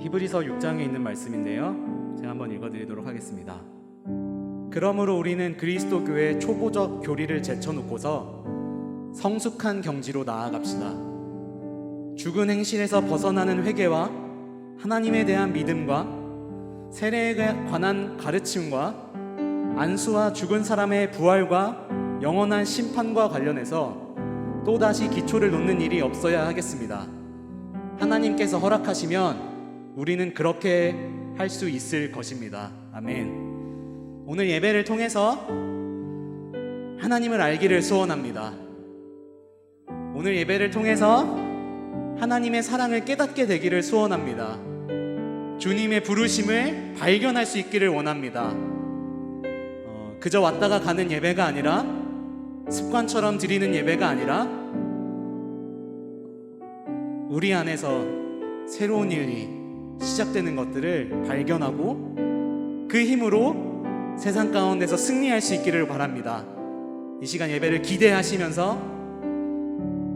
히브리서 6장에 있는 말씀인데요, 제가 한번 읽어드리도록 하겠습니다. 그러므로 우리는 그리스도 교회의 초보적 교리를 제쳐놓고서 성숙한 경지로 나아갑시다. 죽은 행실에서 벗어나는 회개와 하나님에 대한 믿음과 세례에 관한 가르침과 안수와 죽은 사람의 부활과 영원한 심판과 관련해서 또다시 기초를 놓는 일이 없어야 하겠습니다. 하나님께서 허락하시면 우리는 그렇게 할 수 있을 것입니다. 아멘. 오늘 예배를 통해서 하나님을 알기를 소원합니다. 오늘 예배를 통해서 하나님의 사랑을 깨닫게 되기를 소원합니다. 주님의 부르심을 발견할 수 있기를 원합니다. 그저 왔다가 가는 예배가 아니라, 습관처럼 드리는 예배가 아니라, 우리 안에서 새로운 일이 시작되는 것들을 발견하고 그 힘으로 세상 가운데서 승리할 수 있기를 바랍니다. 이 시간 예배를 기대하시면서,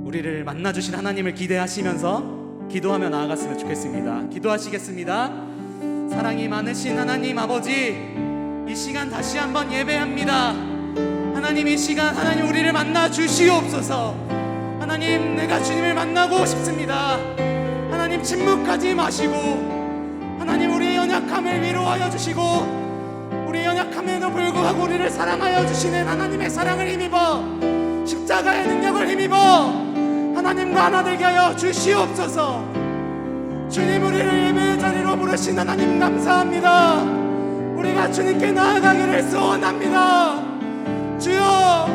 우리를 만나주신 하나님을 기대하시면서 기도하며 나아갔으면 좋겠습니다. 기도하시겠습니다. 사랑이 많으신 하나님 아버지, 이 시간 다시 한번 예배합니다. 하나님, 이 시간 하나님 우리를 만나 주시옵소서. 하나님, 내가 주님을 만나고 싶습니다. 하나님, 침묵하지 마시고 하나님 우리의 연약함을 위로하여 주시고, 우리의 연약함에도 불구하고 우리를 사랑하여 주시는 하나님의 사랑을 힘입어, 십자가의 능력을 힘입어 하나님과 하나 되게 하여 주시옵소서. 주님, 우리를 예배의 자리로 부르신 하나님 감사합니다. 우리가 주님께 나아가기를 소원합니다. 주여,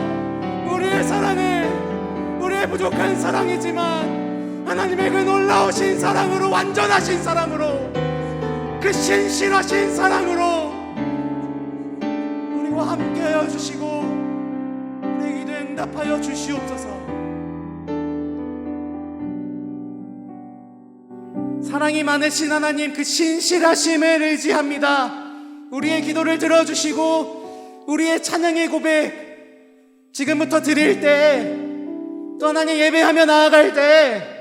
우리의 사랑은 우리의 부족한 사랑이지만 하나님의 그 놀라우신 사랑으로, 완전하신 사랑으로, 그 신실하신 사랑으로 우리와 함께하여 주시고 우리의 기도에 응답하여 주시옵소서. 사랑이 많으신 하나님, 그 신실하심을 의지합니다. 우리의 기도를 들어주시고 우리의 찬양의 고백 지금부터 드릴 때, 또 하나님 예배하며 나아갈 때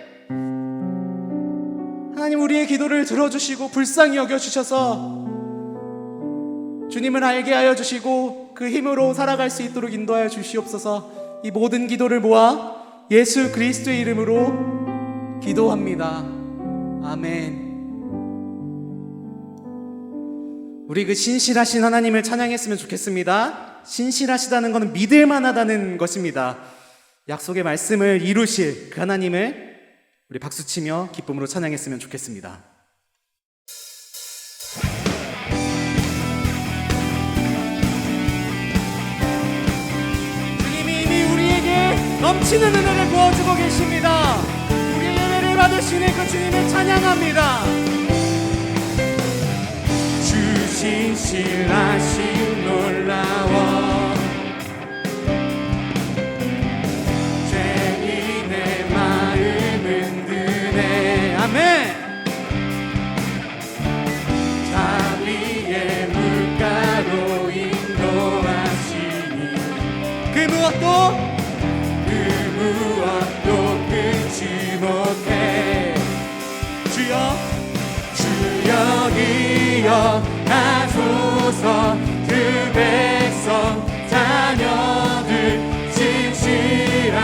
하나님 우리의 기도를 들어주시고 불쌍히 여겨주셔서 주님을 알게 하여 주시고 그 힘으로 살아갈 수 있도록 인도하여 주시옵소서. 이 모든 기도를 모아 예수 그리스도의 이름으로 기도합니다. 아멘. 우리 그 신실하신 하나님을 찬양했으면 좋겠습니다. 신실하시다는 것은 믿을만하다는 것입니다. 약속의 말씀을 이루실 그 하나님을 우리 박수치며 기쁨으로 찬양했으면 좋겠습니다. 주님이 이미 우리에게 넘치는 은혜를 부어주고 계십니다. 우리의 예배를 받으시는 그 주님을 찬양합니다. 주 신실하심 놀라워 아멘. 자비의 물가로 인도하시니 그 무엇도 끊지 못해. 주여 주여 하소서. 그 백성 자녀들 진실한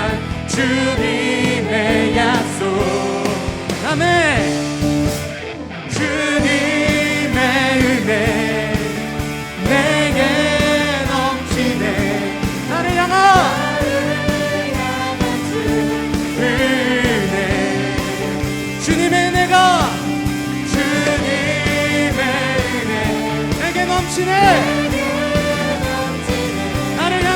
주님의 약속. 아멘. 주님의 은혜 내게 넘치네. 나를 향한 은혜. 주님의 은혜가 주님의 은혜 내게 넘치네. 나를 향한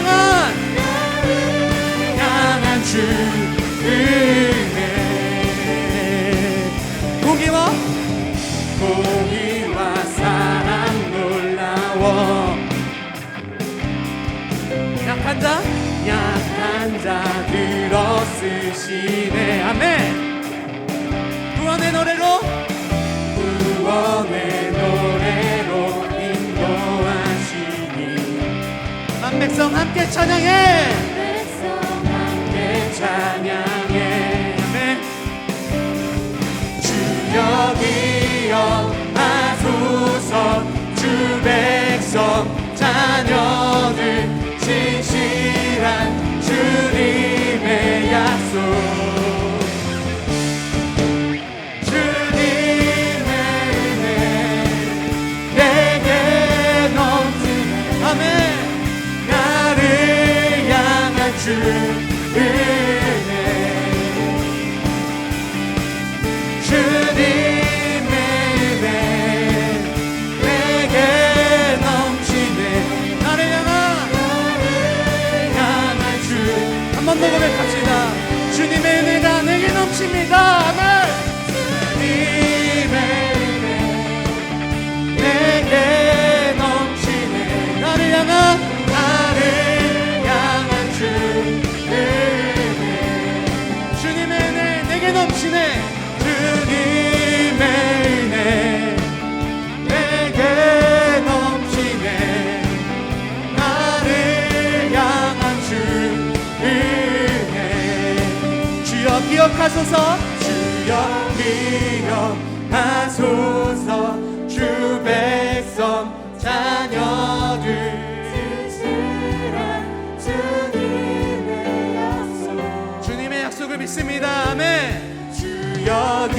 주 은혜. 공의와 사랑 놀라워. 약한 자 들어 쓰시네. 아멘. 구원의 노래로 인도하시니 만 백성 함께 찬양해. 찬양해. 아멘. 주 여기 기억하소서. 주 백성 자녀들 진실한 주님의 약속. 주님의 은혜 내게 넘치네. 아멘. 나를 향한 주 은혜. 주님의 은혜 내게 넘치네. 나를 향한 주. 한 번 더 고백합시다. 주님의 은혜가 내게 넘칩니다. 아멘. 주님의 은혜 내게 넘치네. 나를 향한 주 은혜. 주님의 은혜 내게 넘치네. 주님의 은혜 내게 넘치네. 나를 향한 주 은혜. 주여 기억하소서. 주여 기억하소서. 주 백성 자녀들 진실한 주님의 약속. 주님의 약속을 믿습니다. 아멘. 주여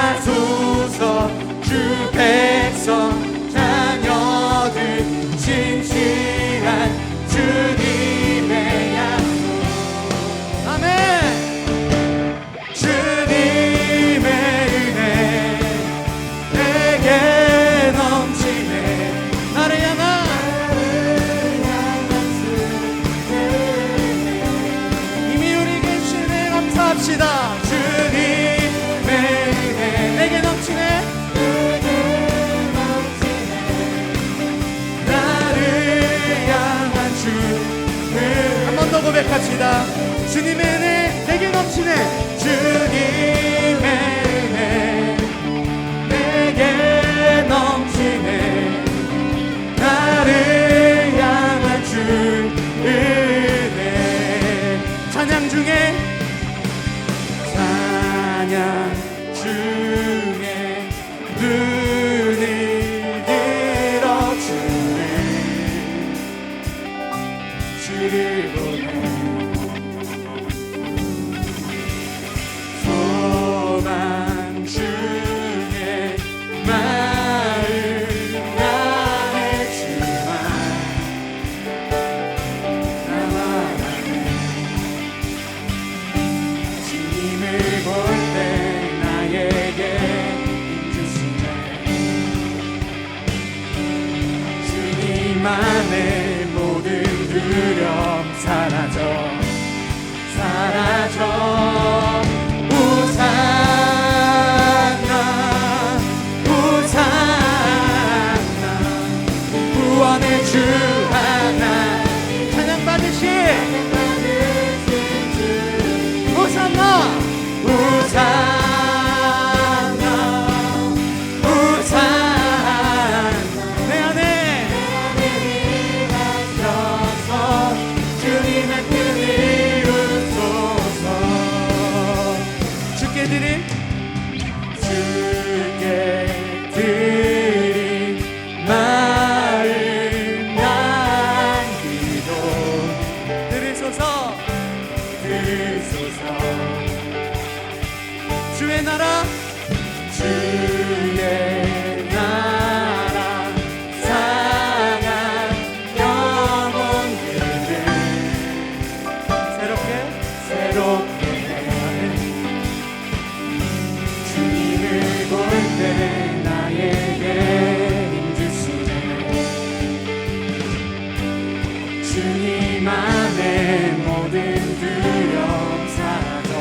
기억하소서. 주 백성 자녀들 진실한 주님의 약속. 아멘. 주님의 은혜 내게 넘치네. 나를 향한 이미 우리 계시네. 감사합시다. 주님의 은혜 내게 넘치네. 나를 향한 주 한 번 더 고백합시다. 주님의 은혜 내게 넘치네. 주님의 은혜 내게 넘치네. 나를 향한 주 은혜. 찬양 중에 찬양 중에 눈을 들어 주를 보네. 소망 중에 마음 나의 주만 나만하네. 주님을 볼 때 나에게 힘주시네. 주님 안에 모든 두려움 사라져 우산나 우산나 구원의 주 하나 찬양 받으시 호산나 우산나 우산나 내 안에 하셔서 주님의 뜻 이루소서. 주께 드림 주께 드린 마음 남기도 들으소서. 들으소서. 주의 나라 주의 나라 상한 영혼들을 새롭게 하는 주님을 볼 때 나에게 힘주시네. 주님 안에 모든 두려움 사라져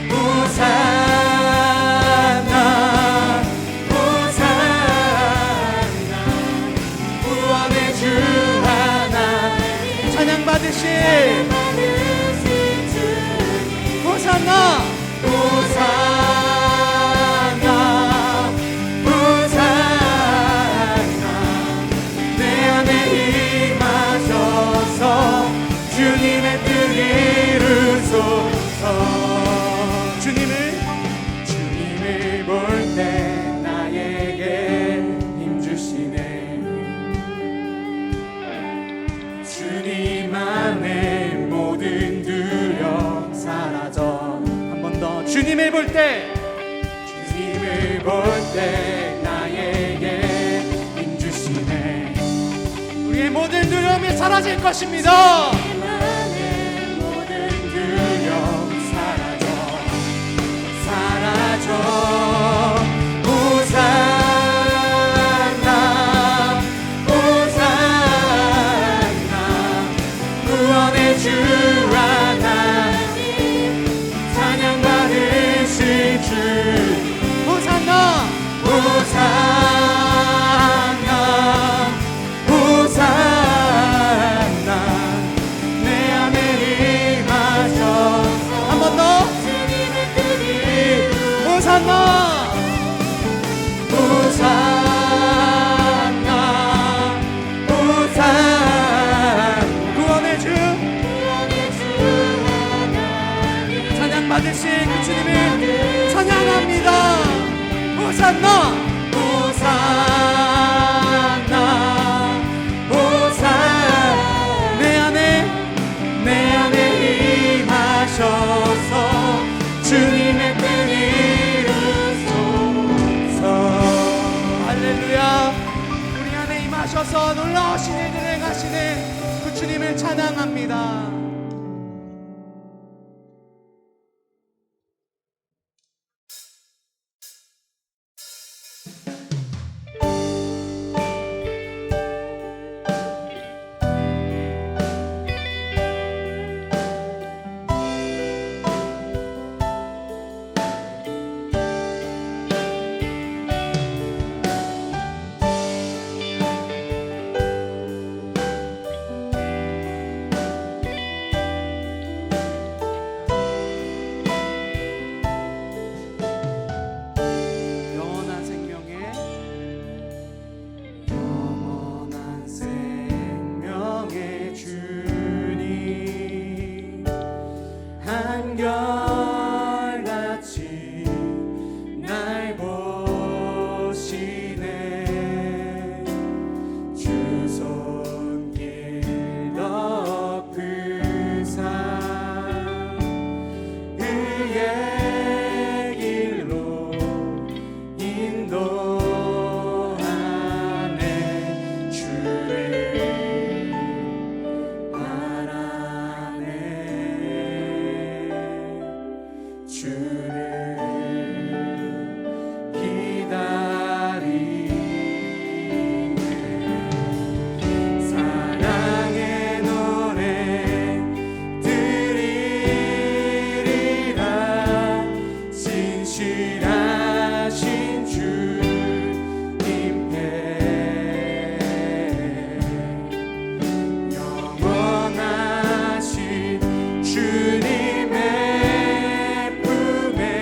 우산나 우산나 구원의 주 하나 찬양 받으시 호산나 우산나 우산나 내 안에 임하셔서 주님의 뜻 이루소서. 주님 주님을 볼 때 주님을 볼 때 나에게 힘주시네. 우리의 모든 두려움이 사라질 것입니다. 나의 모든 두려움 사라져 호산나 호산나 구원의 주 하나님 찬양 받으신 주 호산나 호산나 호산나 내 안에 임하셔서 한 번 더 주님의 뜻이 호산나 호산나 호산나 구원의 주 구원의 주 하나님 찬양 받으신 그 주님을 찬양합니다. 호산나 호산나 호산나 내 안에 임하셔서 주님의 뜻 이루소서. 할렐루야. 우리 안에 임하셔서 놀라우신 일들을 행하시는 그 주님을 찬양합니다. 영원한 생명의 주님 한결같이 날 보시네. 주 손길 덮으사 그의 길로 인도하네. 주를 바라네. 주를 기다리네. 사랑의 노래 드리리라. 신실하신 주님 패 영원하신 주님의 품에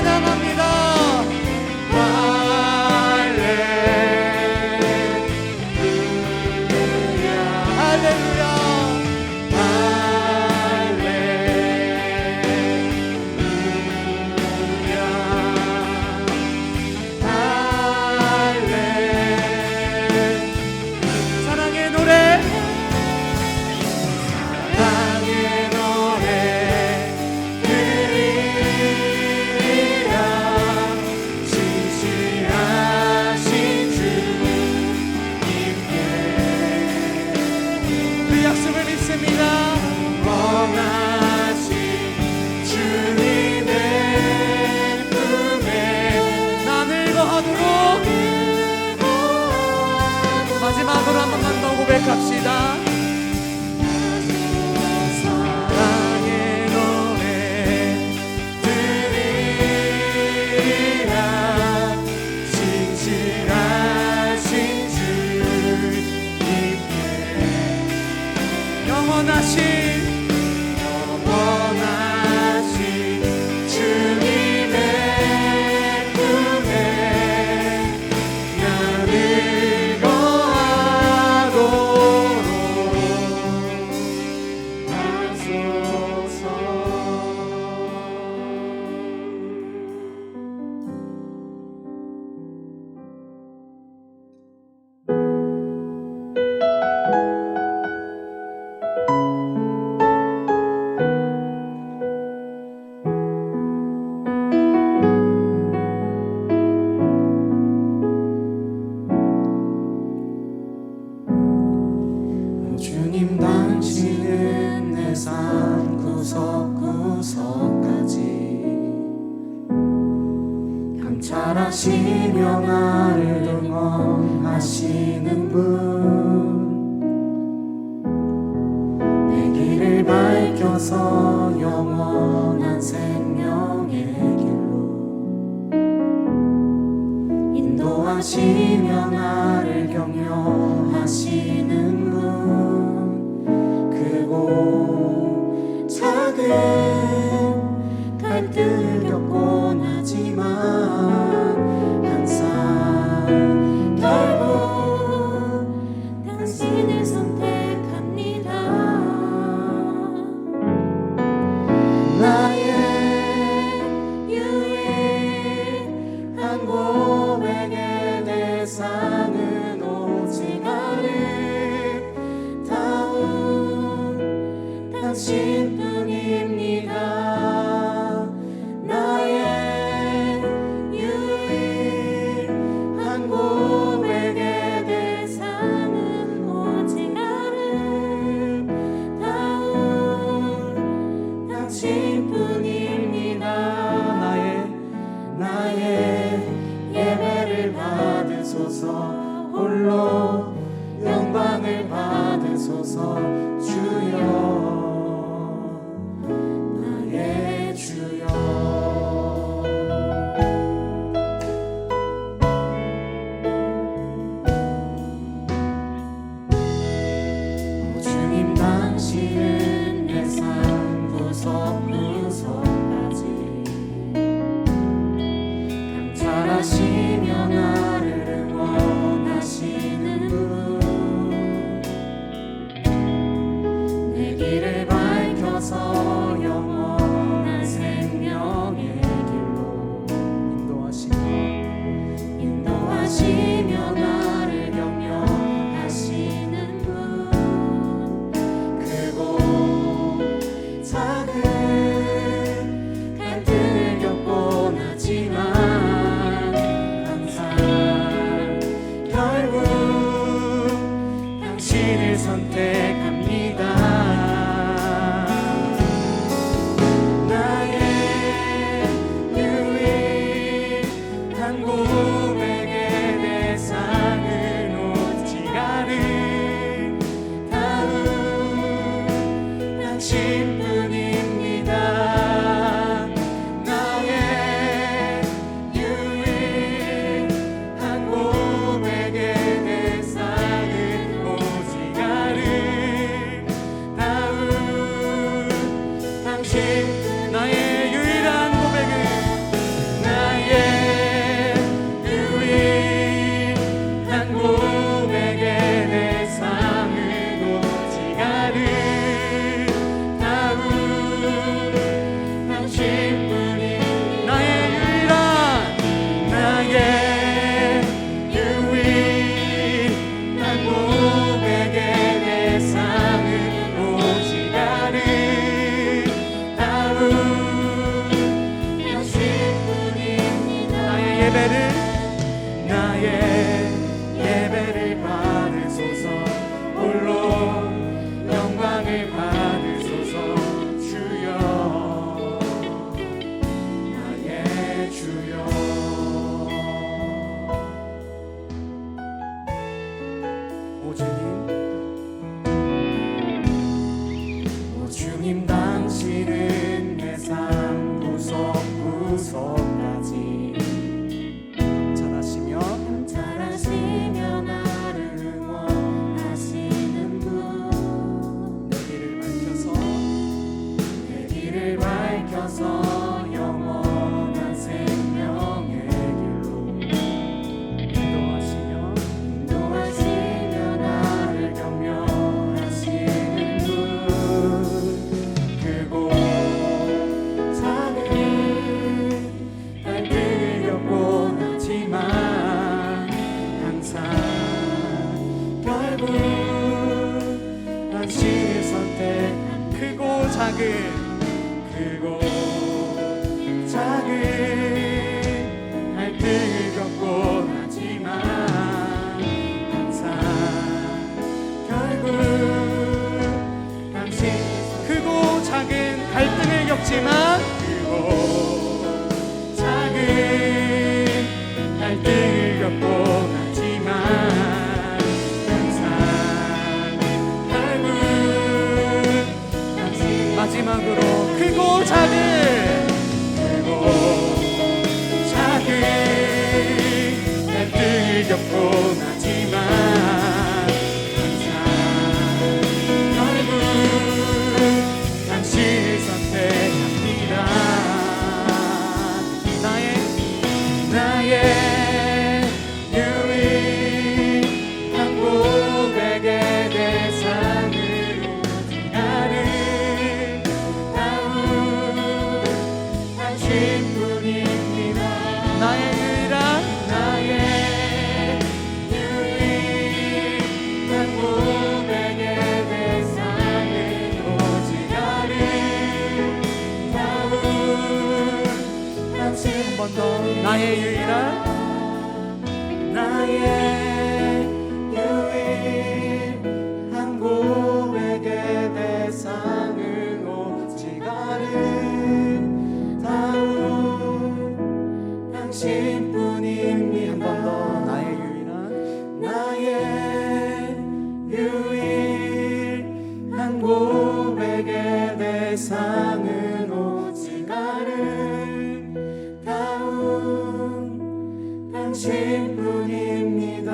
찬양합니다. 할렐루야. 사랑의 노래, 사랑의 노래 드리리라. 진실하신 주님께 그 약속을 믿습니다. 원하신 주님의 품에 남을 거하도록 마지막으로 한 번만 더 고백합시다. 사랑의 노래 드리리라. 진실하신 주님께 영원하신 주님의 품에 나를 거하도록 하소서. 주님 당신은 내 삶 구석구석까지 감찰하시며 나를 응원하시는 분, 내 길을 밝혀서 영원한 생명의 길로 인도하시며 나를 격려하시는 분, 크고 작은 갈등을 겪곤 하지만 항상 결국 당신을 선택합니다. 나의 유일한 고백의 대상은 오직 아름다운 당신뿐입니다. 나의 유일한 고백의 대상은 오직 아름다운 당신뿐입니다. 나의 예배를 받으소서. 홀로 영광을 받으소서. 주여, 나의 주여. 주님 당신은 내 삶 구석구석까지 감찰하시며 나를 응원하시는 분, 내 길을 밝혀서 영원한 생명의 길로 인도하시며 나를 격려하시는 분, 크고 작은 갈등을 겪곤 하지만 예배를 받으소서. 홀로 영광을 받으소서. 주여 나의 주여. 오 주님 당신은 내 삶 구석구석까지 감찰하시며 나를 응원하시는 분. 내 길을 밝혀서 영원한 생명의 길로 인도하시며 나를 격려하시는 분. 크고 작은 갈등을 겪곤 하지만 항상 결국 당신의 선택. 크고 작은 갈등을 겪곤 하지만 항상 결국 당신의 선택. 크고 작은 갈등을 겪지만 크고 작은 갈등을 겪곤 하지만 항상 결국 당신. 마지막으로 크고 작은 갈등을 겪곤 하지만 항상 결국 당신을 선택합니다. 나의 유일한 고백의 대상으로 아름다운 당신뿐입니다. 나의 유일한 고백의 대상은 오직 아름다운 당신. 한 번 더 나의 유일한 고백의 대상은 오직 아름다운 당신뿐입니다. 한 번 더 나의 유일한 고백의 대상은 오직 아름다운 당신뿐입니다.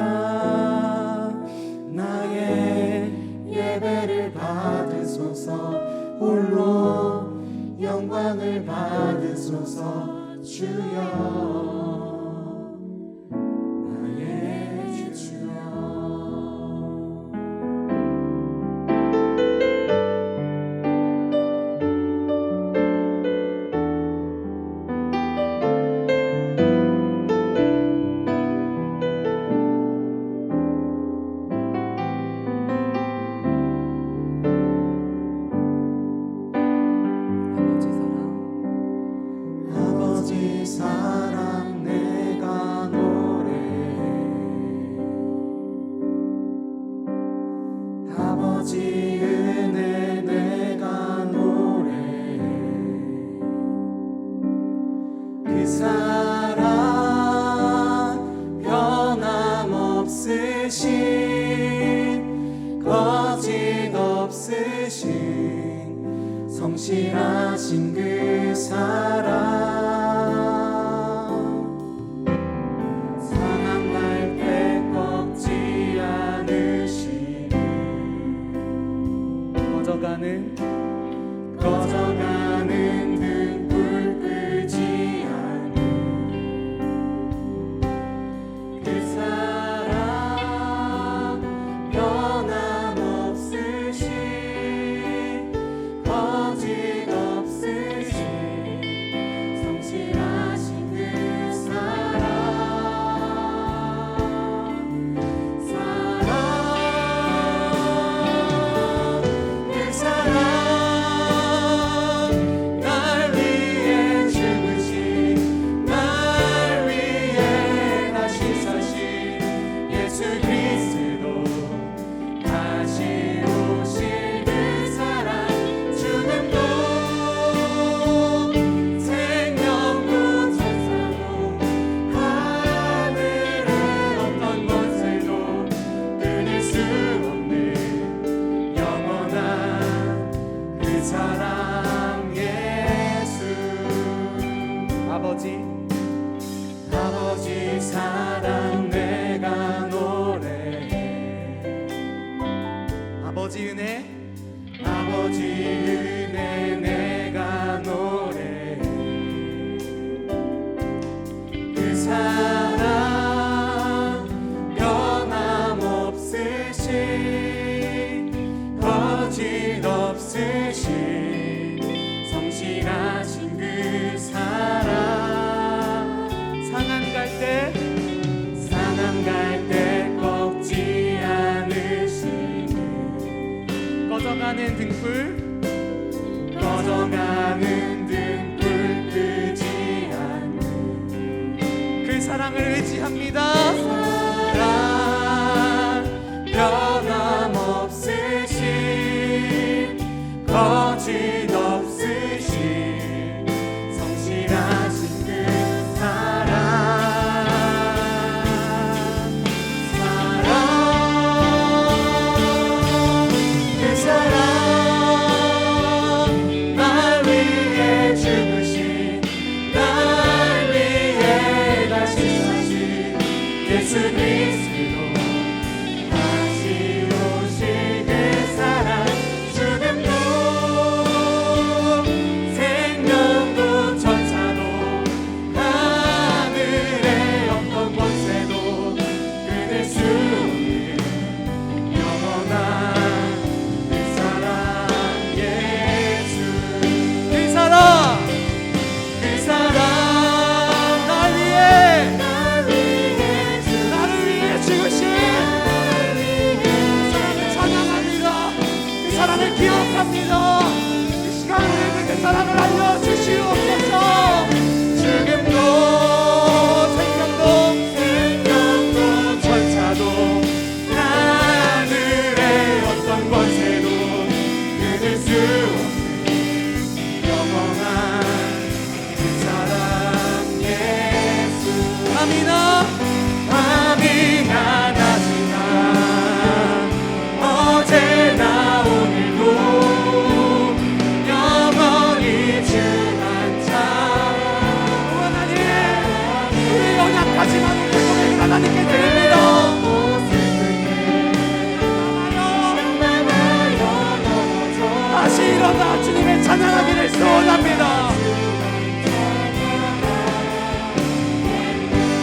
나의 예배를 받으소서. 홀로 영광을 받으소서. 주여 나의 주여. 아버지 사랑 내가 노래해. 아버지 은혜 내가 노래해. 그 사랑 변함없으신 거짓없으신 성실하신 그 사랑. 사랑할 때 꺾지 않으시는 꺼져가는 등불 끄지 않는 그 사랑 변함없으신 거짓없으신 아버지 사랑 내가 노래해. 아버지 은혜 내가 노래해. 그 사랑 변함없으신 거짓없으신 성실하신 그 사랑. 상한 갈 때 꺾지 않으시네. 꺼져가는 등불 끄지 않는 그 사랑을 의지합니다. 사랑 변함없으신 거짓없으신 성실하신 그 사랑. 그 사랑 날 위해 죽으신, 날 위해 다시 사신 예수 그리스도 다시 오실 그 사랑. 죽음도 생명도 천사도 하늘의 어떤 권세도 끊을 수 없는 영원한 그 사랑 예수. 그 사랑 날 위해 나를 위해 죽으신 그 사랑을 찬양합니다. 그 사랑을 기억합니다. 이 시간 우리에게 그 사랑을 알려주시옵소서. 죽음도 생명도 천사도 하늘의 어떤 권세도 끊을 수 없는 영원한 그 사랑 예수. 아미나 밤이나 낮이나 어제나 오늘도 영원히 주만 찾. 하나님, 우리 연약하지만 우리 고백을 하나님께 드립니다. 다시 일어나 주님의 찬양하기를 소원합니다.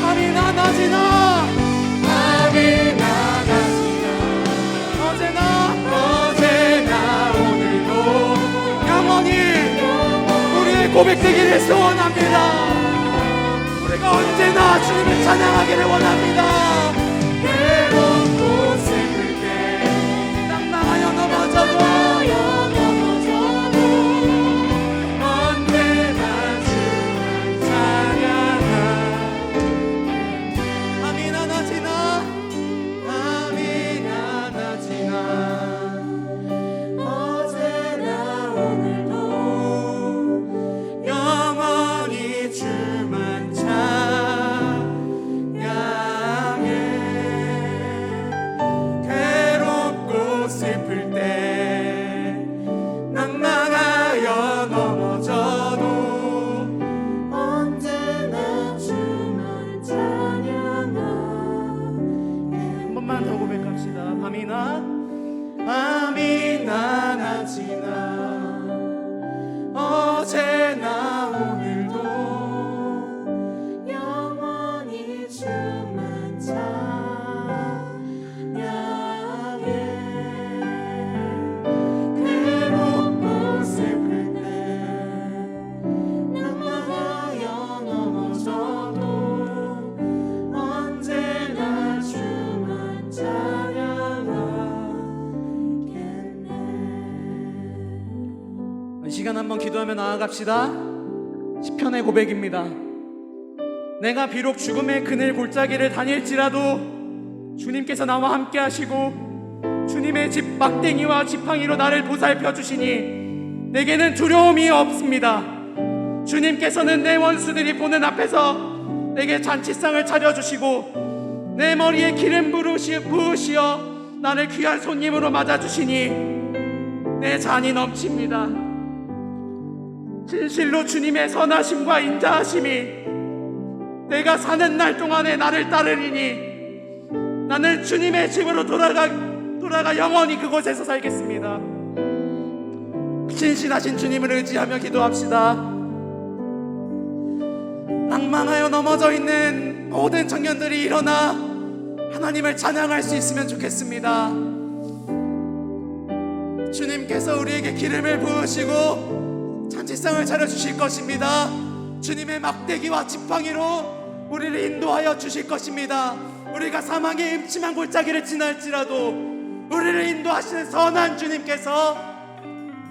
밤이나 낮이나 밤이나 낮이나 어제나 오늘도 영원히 우리의 고백되기를 소원합니다. 우리가 언제나 주님을 찬양하기를 원합니다. 괴롭고 슬플 때 낭망하여 넘어져도 언제나 주만 찬양하. 밤이나 낮이나 어제나 오늘도 영원히 주만 찬양해. 괴롭고 슬플 때 낭망하여 넘어져도 언제나 주만 찬양하. 한 번만 더 고백합시다. 밤이나 낮이나 어제나 오늘도 영원히 주만 찬양해. 괴롭고 슬플 때 낭만하여 넘어져도 언제나 주만 찬양하겠네. 이 시간 한번 기도하며 나아갑시다. 시편의 고백입니다. 내가 비록 죽음의 그늘 골짜기를 다닐지라도 주님께서 나와 함께 하시고 주님의 집 막대기와 지팡이로 나를 보살펴 주시니 내게는 두려움이 없습니다. 주님께서는 내 원수들이 보는 앞에서 내게 잔치상을 차려주시고 내 머리에 기름 부으시어 나를 귀한 손님으로 맞아주시니 내 잔이 넘칩니다. 진실로 주님의 선하심과 인자하심이 내가 사는 날 동안에 나를 따르리니 나는 주님의 집으로 돌아가 영원히 그곳에서 살겠습니다. 신실하신 주님을 의지하며 기도합시다. 낭망하여 넘어져 있는 모든 청년들이 일어나 하나님을 찬양할 수 있으면 좋겠습니다. 주님께서 우리에게 기름을 부으시고 잔치상을 차려주실 것입니다. 주님의 막대기와 지팡이로 우리를 인도하여 주실 것입니다. 우리가 사망의 음침한 골짜기를 지날지라도 우리를 인도하시는 선한 주님께서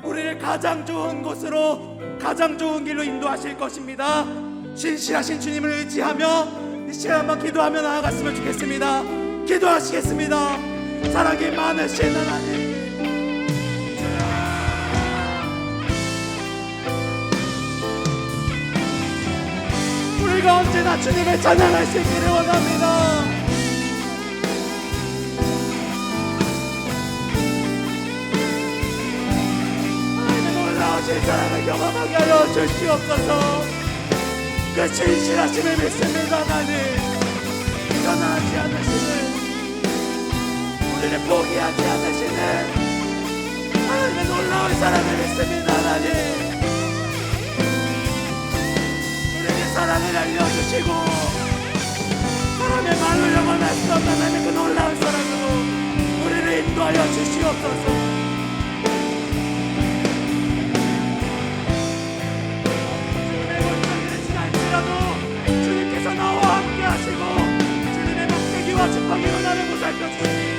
우리를 가장 좋은 곳으로, 가장 좋은 길로 인도하실 것입니다. 신실하신 주님을 의지하며 이 시간 한번 기도하며 나아갔으면 좋겠습니다. 기도하시겠습니다. 사랑이 많으신 하나님, 우리가 언제나 주님을 찬양할 수 있기를 원합니다. 하나님의 놀라우신 사랑을 경험하게 하여 주시옵소서. 그 진실하심을 믿습니다. 하나님, 변하지 않으시는, 우리를 포기하지 않으시는 하나님의 놀라운 사랑을 믿습니다. 하나님, 사랑을 알려주시고 사람의 말로 영원할 수 없는 하나님의 그 놀라운 사랑으로 우리를 인도하여 주시옵소서. 주님의 골짜기를 지날지라도 주님께서 나와 함께 하시고 주님의 막대기와 지팡이로 나를 보살펴 주시니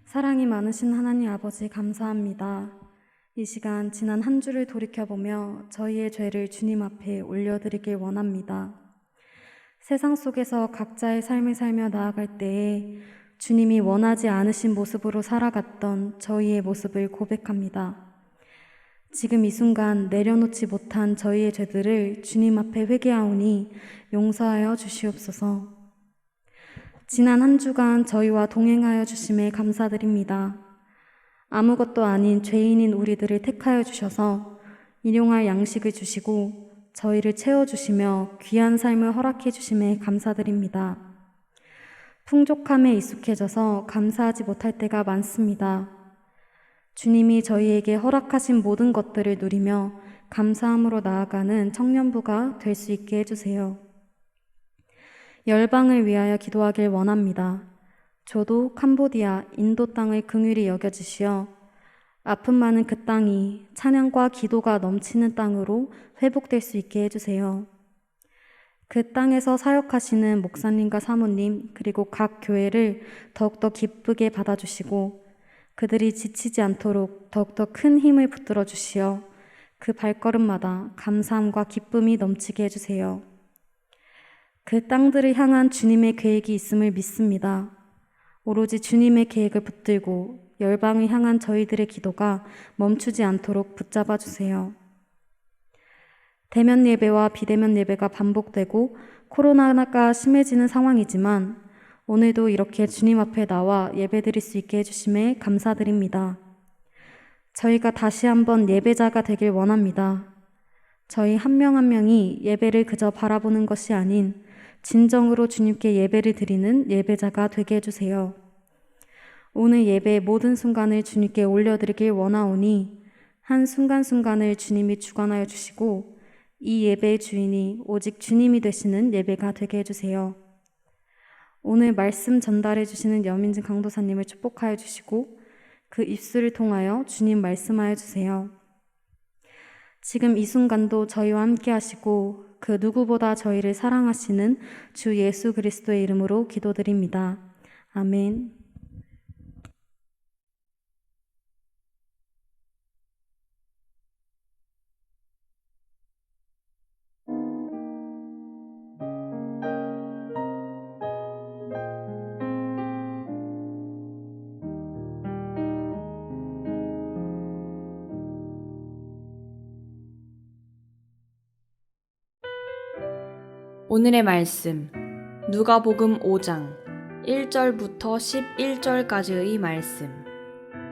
사랑이 많으신 하나님 아버지 감사합니다. 이 시간 지난 한 주를 돌이켜보며 저희의 죄를 주님 앞에 올려드리길 원합니다. 세상 속에서 각자의 삶을 살며 나아갈 때에 주님이 원하지 않으신 모습으로 살아갔던 저희의 모습을 고백합니다. 지금 이 순간 내려놓지 못한 저희의 죄들을 주님 앞에 회개하오니 용서하여 주시옵소서. 지난 한 주간 저희와 동행하여 주심에 감사드립니다. 아무것도 아닌 죄인인 우리들을 택하여 주셔서 일용할 양식을 주시고 저희를 채워주시며 귀한 삶을 허락해 주심에 감사드립니다. 풍족함에 익숙해져서 감사하지 못할 때가 많습니다. 주님이 저희에게 허락하신 모든 것들을 누리며 감사함으로 나아가는 청년부가 될 수 있게 해주세요. 열방을 위하여 기도하길 원합니다. 저도 캄보디아, 인도 땅을 긍휼히 여겨주시어 아픔 많은 그 땅이 찬양과 기도가 넘치는 땅으로 회복될 수 있게 해주세요. 그 땅에서 사역하시는 목사님과 사모님 그리고 각 교회를 더욱더 기쁘게 받아주시고 그들이 지치지 않도록 더욱더 큰 힘을 붙들어 주시어 그 발걸음마다 감사함과 기쁨이 넘치게 해주세요. 그 땅들을 향한 주님의 계획이 있음을 믿습니다. 오로지 주님의 계획을 붙들고 열방을 향한 저희들의 기도가 멈추지 않도록 붙잡아 주세요. 대면 예배와 비대면 예배가 반복되고 코로나가 심해지는 상황이지만 오늘도 이렇게 주님 앞에 나와 예배드릴 수 있게 해주심에 감사드립니다. 저희가 다시 한번 예배자가 되길 원합니다. 저희 한 명 한 명이 예배를 그저 바라보는 것이 아닌 진정으로 주님께 예배를 드리는 예배자가 되게 해주세요. 오늘 예배의 모든 순간을 주님께 올려드리길 원하오니 한 순간순간을 주님이 주관하여 주시고 이 예배의 주인이 오직 주님이 되시는 예배가 되게 해주세요. 오늘 말씀 전달해 주시는 여민진 강도사님을 축복하여 주시고 그 입술을 통하여 주님 말씀하여 주세요. 지금 이 순간도 저희와 함께 하시고 그 누구보다 저희를 사랑하시는 주 예수 그리스도의 이름으로 기도드립니다. 아멘. 오늘의 말씀 누가복음 5장 1절부터 11절까지의 말씀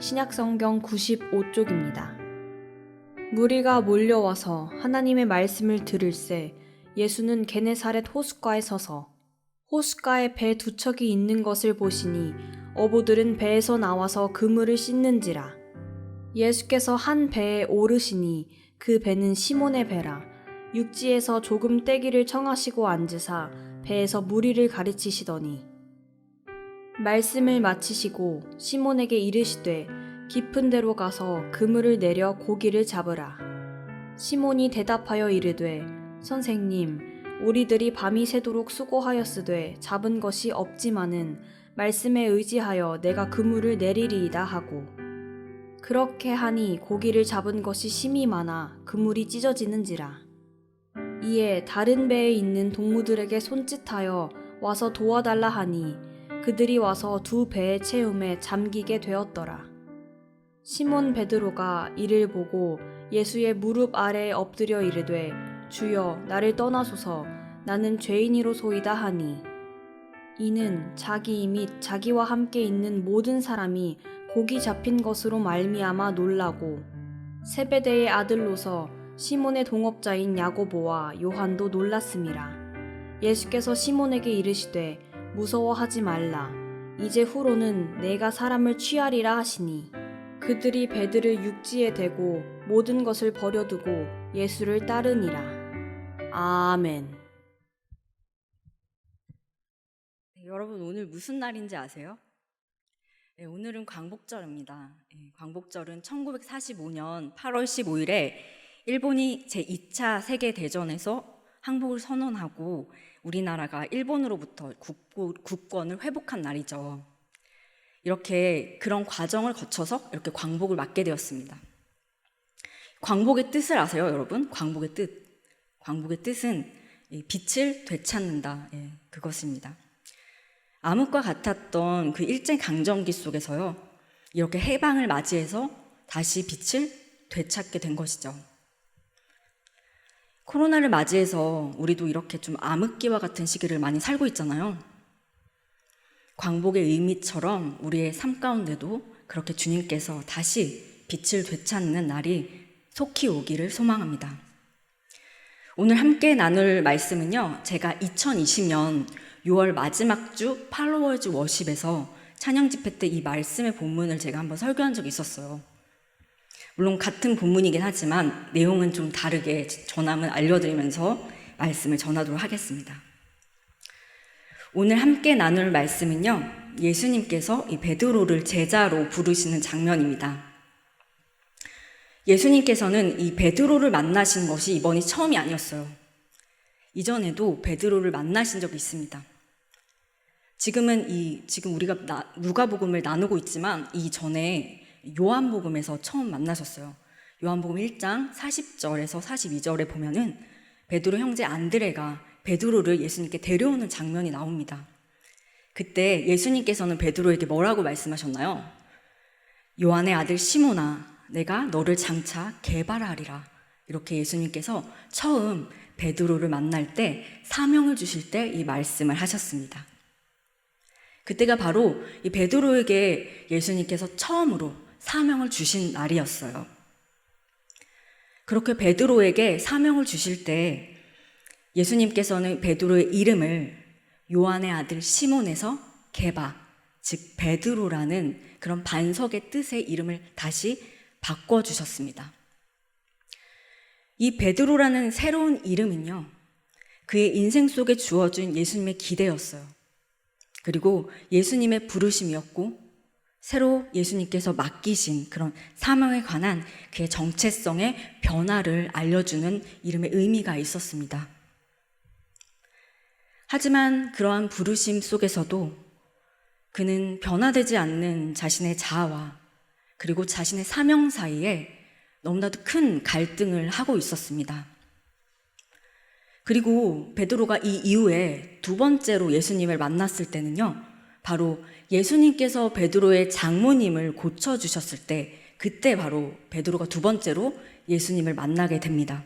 신약성경 95쪽입니다. 무리가 몰려와서 하나님의 말씀을 들을새 예수는 게네사렛 호숫가에 서서 호숫가에 배 두 척이 있는 것을 보시니 어부들은 배에서 나와서 그물을 씻는지라. 예수께서 한 배에 오르시니 그 배는 시몬의 배라. 육지에서 조금 떼기를 청하시고 앉으사 배에서 무리를 가르치시더니 말씀을 마치시고 시몬에게 이르시되 깊은 데로 가서 그물을 내려 고기를 잡으라. 시몬이 대답하여 이르되 선생님 우리들이 밤이 새도록 수고하였으되 잡은 것이 없지만은 말씀에 의지하여 내가 그물을 내리리이다 하고 그렇게 하니 고기를 잡은 것이 심히 많아 그물이 찢어지는지라. 이에 다른 배에 있는 동무들에게 손짓하여 와서 도와달라 하니 그들이 와서 두 배의 채움에 잠기게 되었더라. 시몬 베드로가 이를 보고 예수의 무릎 아래에 엎드려 이르되 주여 나를 떠나소서 나는 죄인이로소이다 하니 이는 자기 및 자기와 함께 있는 모든 사람이 고기 잡힌 것으로 말미암아 놀라고 세베대의 아들로서 시몬의 동업자인 야고보와 요한도 놀랐음이라. 예수께서 시몬에게 이르시되 무서워하지 말라. 이제 후로는 내가 사람을 취하리라 하시니 그들이 배들을 육지에 대고 모든 것을 버려두고 예수를 따르니라. 아멘. 네, 여러분 오늘 무슨 날인지 아세요? 네, 오늘은 광복절입니다. 네, 광복절은 1945년 8월 15일에 일본이 제2차 세계대전에서 항복을 선언하고 우리나라가 일본으로부터 국권을 회복한 날이죠. 이렇게 그런 과정을 거쳐서 이렇게 광복을 맞게 되었습니다. 광복의 뜻을 아세요, 여러분? 광복의 뜻. 광복의 뜻은 빛을 되찾는다. 그것입니다. 암흑과 같았던 그 일제강점기 속에서요, 이렇게 해방을 맞이해서 다시 빛을 되찾게 된 것이죠. 코로나를 맞이해서 우리도 이렇게 좀 암흑기와 같은 시기를 많이 살고 있잖아요. 광복의 의미처럼 우리의 삶 가운데도 그렇게 주님께서 다시 빛을 되찾는 날이 속히 오기를 소망합니다. 오늘 함께 나눌 말씀은요, 제가 2020년 6월 마지막 주 팔로워즈 워십에서 찬양 집회 때 이 말씀의 본문을 제가 한번 설교한 적이 있었어요. 물론 같은 본문이긴 하지만 내용은 좀 다르게 전함을 알려드리면서 말씀을 전하도록 하겠습니다. 오늘 함께 나눌 말씀은요, 예수님께서 이 베드로를 제자로 부르시는 장면입니다. 예수님께서는 이 베드로를 만나신 것이 이번이 처음이 아니었어요. 이전에도 베드로를 만나신 적이 있습니다. 지금 우리가 누가복음을 나누고 있지만 이전에 요한복음에서 처음 만나셨어요. 요한복음 1장 40절에서 42절에 보면은 베드로 형제 안드레가 베드로를 예수님께 데려오는 장면이 나옵니다. 그때 예수님께서는 베드로에게 뭐라고 말씀하셨나요? 요한의 아들 시몬아, 내가 너를 장차 개발하리라. 이렇게 예수님께서 처음 베드로를 만날 때 사명을 주실 때 이 말씀을 하셨습니다. 그때가 바로 이 베드로에게 예수님께서 처음으로 사명을 주신 날이었어요. 그렇게 베드로에게 사명을 주실 때 예수님께서는 베드로의 이름을 요한의 아들 시몬에서 게바, 즉 베드로라는 그런 반석의 뜻의 이름을 다시 바꿔주셨습니다. 이 베드로라는 새로운 이름은요, 그의 인생 속에 주어진 예수님의 기대였어요. 그리고 예수님의 부르심이었고 새로 예수님께서 맡기신 그런 사명에 관한 그의 정체성의 변화를 알려주는 이름의 의미가 있었습니다. 하지만 그러한 부르심 속에서도 그는 변화되지 않는 자신의 자아와 그리고 자신의 사명 사이에 너무나도 큰 갈등을 하고 있었습니다. 그리고 베드로가 이 이후에 두 번째로 예수님을 만났을 때는요, 바로 예수님께서 베드로의 장모님을 고쳐주셨을 때, 그때 바로 베드로가 두 번째로 예수님을 만나게 됩니다.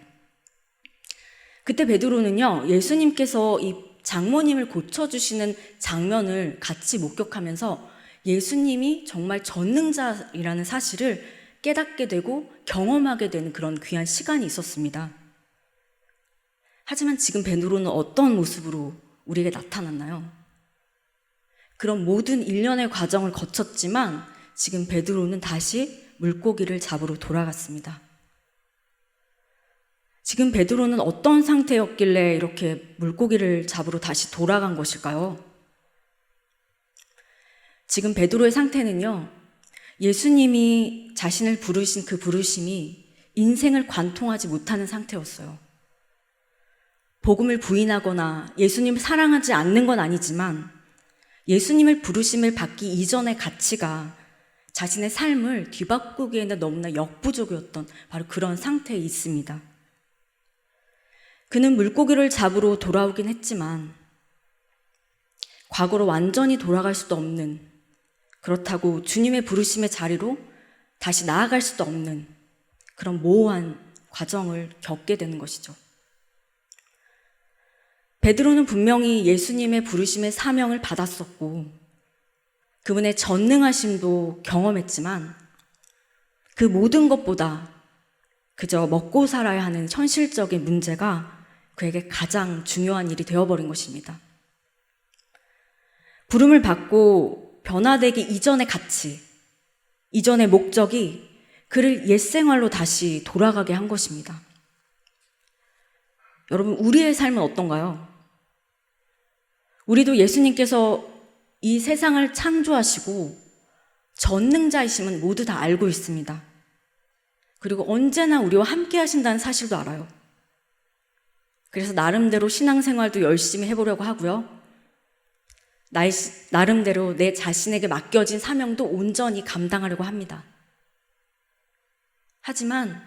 그때 베드로는요, 예수님께서 이 장모님을 고쳐주시는 장면을 같이 목격하면서 예수님이 정말 전능자이라는 사실을 깨닫게 되고 경험하게 되는 그런 귀한 시간이 있었습니다. 하지만 지금 베드로는 어떤 모습으로 우리에게 나타났나요? 그런 모든 일련의 과정을 거쳤지만 지금 베드로는 다시 물고기를 잡으러 돌아갔습니다. 지금 베드로는 어떤 상태였길래 이렇게 물고기를 잡으러 다시 돌아간 것일까요? 지금 베드로의 상태는요, 예수님이 자신을 부르신 그 부르심이 인생을 관통하지 못하는 상태였어요. 복음을 부인하거나 예수님을 사랑하지 않는 건 아니지만 예수님을 부르심을 받기 이전의 가치가 자신의 삶을 뒤바꾸기에는 너무나 역부족이었던 바로 그런 상태에 있습니다. 그는 물고기를 잡으러 돌아오긴 했지만 과거로 완전히 돌아갈 수도 없는, 그렇다고 주님의 부르심의 자리로 다시 나아갈 수도 없는 그런 모호한 과정을 겪게 되는 것이죠. 베드로는 분명히 예수님의 부르심의 사명을 받았었고 그분의 전능하심도 경험했지만 그 모든 것보다 그저 먹고 살아야 하는 현실적인 문제가 그에게 가장 중요한 일이 되어버린 것입니다. 부름을 받고 변화되기 이전의 가치, 이전의 목적이 그를 옛 생활로 다시 돌아가게 한 것입니다. 여러분, 우리의 삶은 어떤가요? 우리도 예수님께서 이 세상을 창조하시고 전능자이심은 모두 다 알고 있습니다. 그리고 언제나 우리와 함께 하신다는 사실도 알아요. 그래서 나름대로 신앙생활도 열심히 해보려고 하고요. 나름대로 내 자신에게 맡겨진 사명도 온전히 감당하려고 합니다. 하지만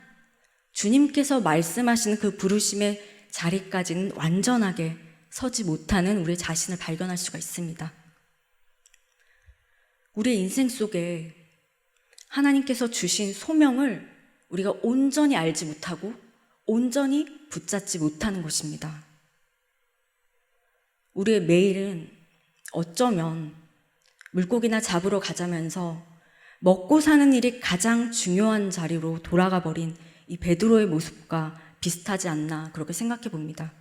주님께서 말씀하시는 그 부르심의 자리까지는 완전하게 서지 못하는 우리 자신을 발견할 수가 있습니다. 우리의 인생 속에 하나님께서 주신 소명을 우리가 온전히 알지 못하고 온전히 붙잡지 못하는 것입니다. 우리의 매일은 어쩌면 물고기나 잡으러 가자면서 먹고 사는 일이 가장 중요한 자리로 돌아가 버린 이 베드로의 모습과 비슷하지 않나 그렇게 생각해 봅니다.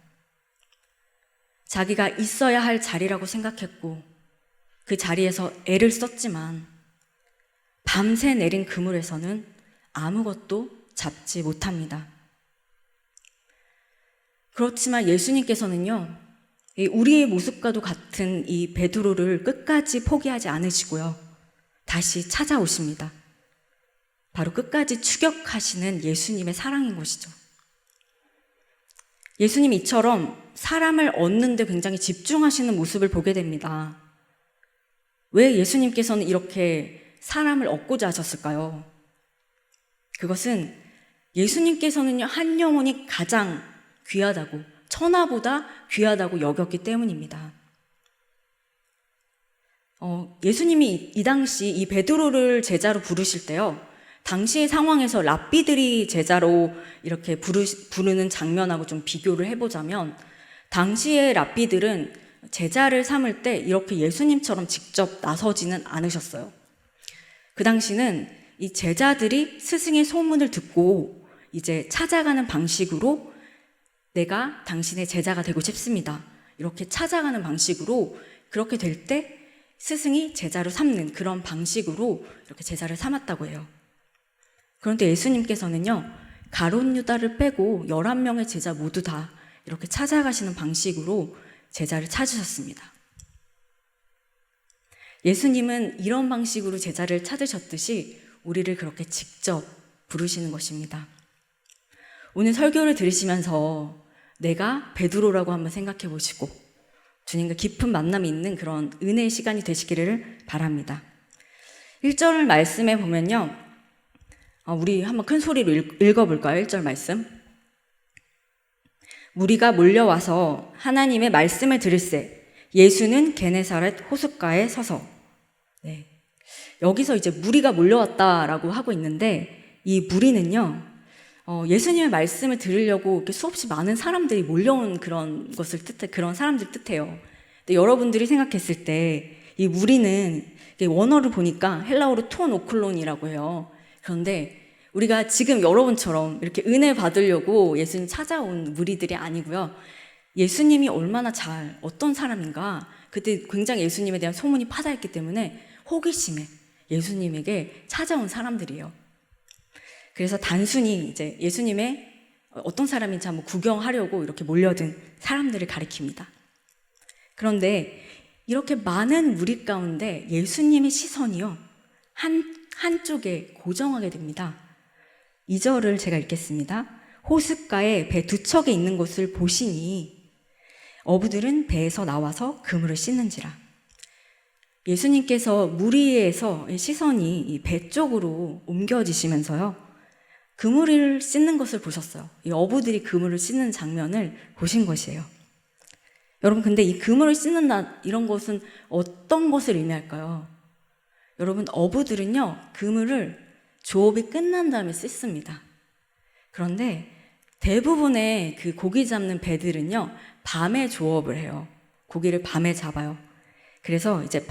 자기가 있어야 할 자리라고 생각했고 그 자리에서 애를 썼지만 밤새 내린 그물에서는 아무것도 잡지 못합니다. 그렇지만 예수님께서는요, 우리의 모습과도 같은 이 베드로를 끝까지 포기하지 않으시고요, 다시 찾아오십니다. 바로 끝까지 추격하시는 예수님의 사랑인 것이죠. 예수님이 이처럼 사람을 얻는 데 굉장히 집중하시는 모습을 보게 됩니다. 왜 예수님께서는 이렇게 사람을 얻고자 하셨을까요? 그것은 예수님께서는요, 한 영혼이 가장 귀하다고, 천하보다 귀하다고 여겼기 때문입니다. 예수님이 이 당시 이 베드로를 제자로 부르실 때요, 당시의 상황에서 랍비들이 제자로 이렇게 부르는 장면하고 좀 비교를 해보자면, 당시의 랍비들은 제자를 삼을 때 이렇게 예수님처럼 직접 나서지는 않으셨어요. 그 당시는 이 제자들이 스승의 소문을 듣고 이제 찾아가는 방식으로 내가 당신의 제자가 되고 싶습니다, 이렇게 찾아가는 방식으로, 그렇게 될 때 스승이 제자로 삼는 그런 방식으로 이렇게 제자를 삼았다고 해요. 그런데 예수님께서는요, 가룟 유다를 빼고 11명의 제자 모두 다 이렇게 찾아가시는 방식으로 제자를 찾으셨습니다. 예수님은 이런 방식으로 제자를 찾으셨듯이 우리를 그렇게 직접 부르시는 것입니다. 오늘 설교를 들으시면서 내가 베드로라고 한번 생각해 보시고 주님과 깊은 만남이 있는 그런 은혜의 시간이 되시기를 바랍니다. 1절 말씀에 보면요, 우리 한번 큰 소리로 읽어볼까요? 1절 말씀. 무리가 몰려와서 하나님의 말씀을 들을새 예수는 게네사렛 호숫가에 서서. 네. 여기서 이제 무리가 몰려왔다라고 하고 있는데, 이 무리는요, 예수님의 말씀을 들으려고 이렇게 수없이 많은 사람들이 몰려온 그런 그런 사람들 뜻해요. 근데 여러분들이 생각했을 때 이 무리는 원어를 보니까 헬라어로 톤 오클론이라고 해요. 그런데 우리가 지금 여러분처럼 이렇게 은혜 받으려고 예수님 찾아온 무리들이 아니고요. 예수님이 얼마나 어떤 사람인가, 그때 굉장히 예수님에 대한 소문이 파다했기 때문에 호기심에 예수님에게 찾아온 사람들이에요. 그래서 단순히 이제 예수님의 어떤 사람인지 한번 구경하려고 이렇게 몰려든 사람들을 가리킵니다. 그런데 이렇게 많은 무리 가운데 예수님의 시선이요, 한쪽에 고정하게 됩니다. 2절을 제가 읽겠습니다. 호숫가에 배 두 척에 있는 것을 보시니 어부들은 배에서 나와서 그물을 씻는지라. 예수님께서 무리에서 시선이 이 배 쪽으로 옮겨지시면서요, 그물을 씻는 것을 보셨어요. 이 어부들이 그물을 씻는 장면을 보신 것이에요. 여러분, 근데 이 그물을 씻는다, 이런 것은 어떤 것을 의미할까요? 여러분, 어부들은요, 그물을 조업이 끝난 다음에 씻습니다. 그런데 대부분의 그 고기 잡는 배들은요, 밤에 조업을 해요. 고기를 밤에 잡아요. 그래서 이제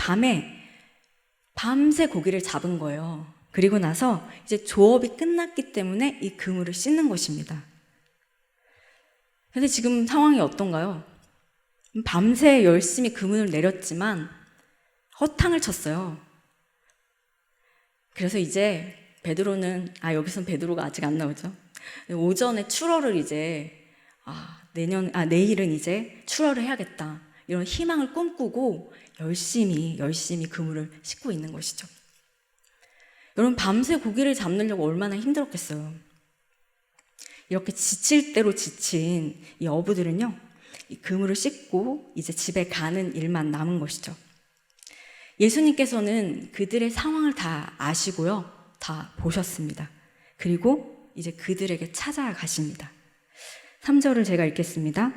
밤새 고기를 잡은 거예요. 그리고 나서 이제 조업이 끝났기 때문에 이 그물을 씻는 것입니다. 근데 지금 상황이 어떤가요? 밤새 열심히 그물을 내렸지만 허탕을 쳤어요. 그래서 이제 베드로는, 여기서는 베드로가 아직 안 나오죠. 오전에 출어를 이제, 내일은 이제 출어를 해야겠다, 이런 희망을 꿈꾸고 열심히 그물을 씻고 있는 것이죠. 여러분, 밤새 고기를 잡으려고 얼마나 힘들었겠어요. 이렇게 지칠 대로 지친 이 어부들은요, 이 그물을 씻고 이제 집에 가는 일만 남은 것이죠. 예수님께서는 그들의 상황을 다 아시고요, 다 보셨습니다. 그리고 이제 그들에게 찾아가십니다. 3절을 제가 읽겠습니다.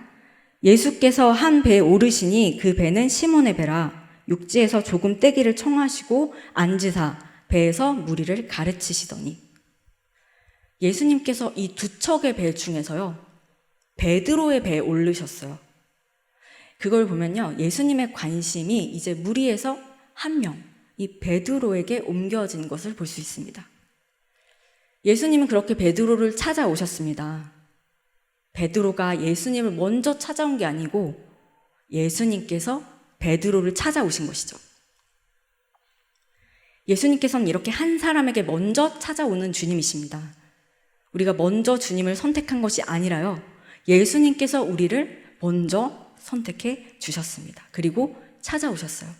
예수께서 한 배에 오르시니 그 배는 시몬의 배라. 육지에서 조금 떼기를 청하시고 앉으사 배에서 무리를 가르치시더니. 예수님께서 이 두 척의 배 중에서요, 베드로의 배에 오르셨어요. 그걸 보면요, 예수님의 관심이 이제 무리에서 한 명, 이 베드로에게 옮겨진 것을 볼 수 있습니다. 예수님은 그렇게 베드로를 찾아오셨습니다. 베드로가 예수님을 먼저 찾아온 게 아니고 예수님께서 베드로를 찾아오신 것이죠. 예수님께서는 이렇게 한 사람에게 먼저 찾아오는 주님이십니다. 우리가 먼저 주님을 선택한 것이 아니라요, 예수님께서 우리를 먼저 선택해 주셨습니다. 그리고 찾아오셨어요.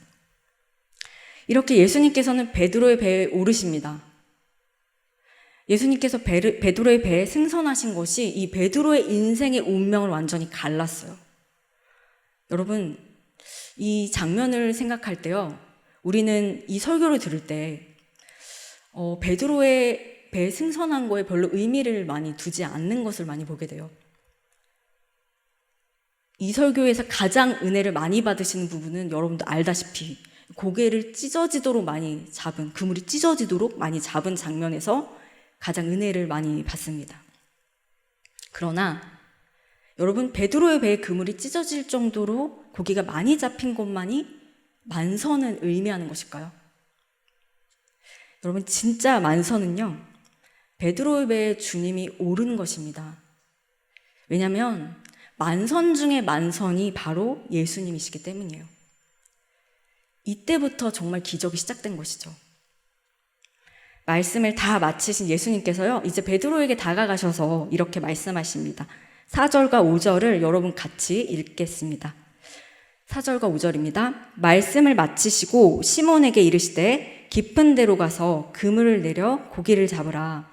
이렇게 예수님께서는 베드로의 배에 오르십니다. 예수님께서 베드로의 배에 승선하신 것이 이 베드로의 인생의 운명을 완전히 갈랐어요. 여러분, 이 장면을 생각할 때요, 우리는 이 설교를 들을 때 베드로의 배에 승선한 거에 별로 의미를 많이 두지 않는 것을 많이 보게 돼요. 이 설교에서 가장 은혜를 많이 받으시는 부분은 여러분도 알다시피 고개를 찢어지도록 많이 잡은, 그물이 찢어지도록 많이 잡은 장면에서 가장 은혜를 많이 받습니다. 그러나 여러분, 베드로의 배에 그물이 찢어질 정도로 고기가 많이 잡힌 것만이 만선을 의미하는 것일까요? 여러분, 진짜 만선은요, 베드로의 배에 주님이 오른 것입니다. 왜냐하면 만선 중에 만선이 바로 예수님이시기 때문이에요. 이때부터 정말 기적이 시작된 것이죠. 말씀을 다 마치신 예수님께서요, 이제 베드로에게 다가가셔서 이렇게 말씀하십니다. 4절과 5절을 여러분 같이 읽겠습니다. 4절과 5절입니다. 말씀을 마치시고 시몬에게 이르시되 깊은 데로 가서 그물을 내려 고기를 잡으라.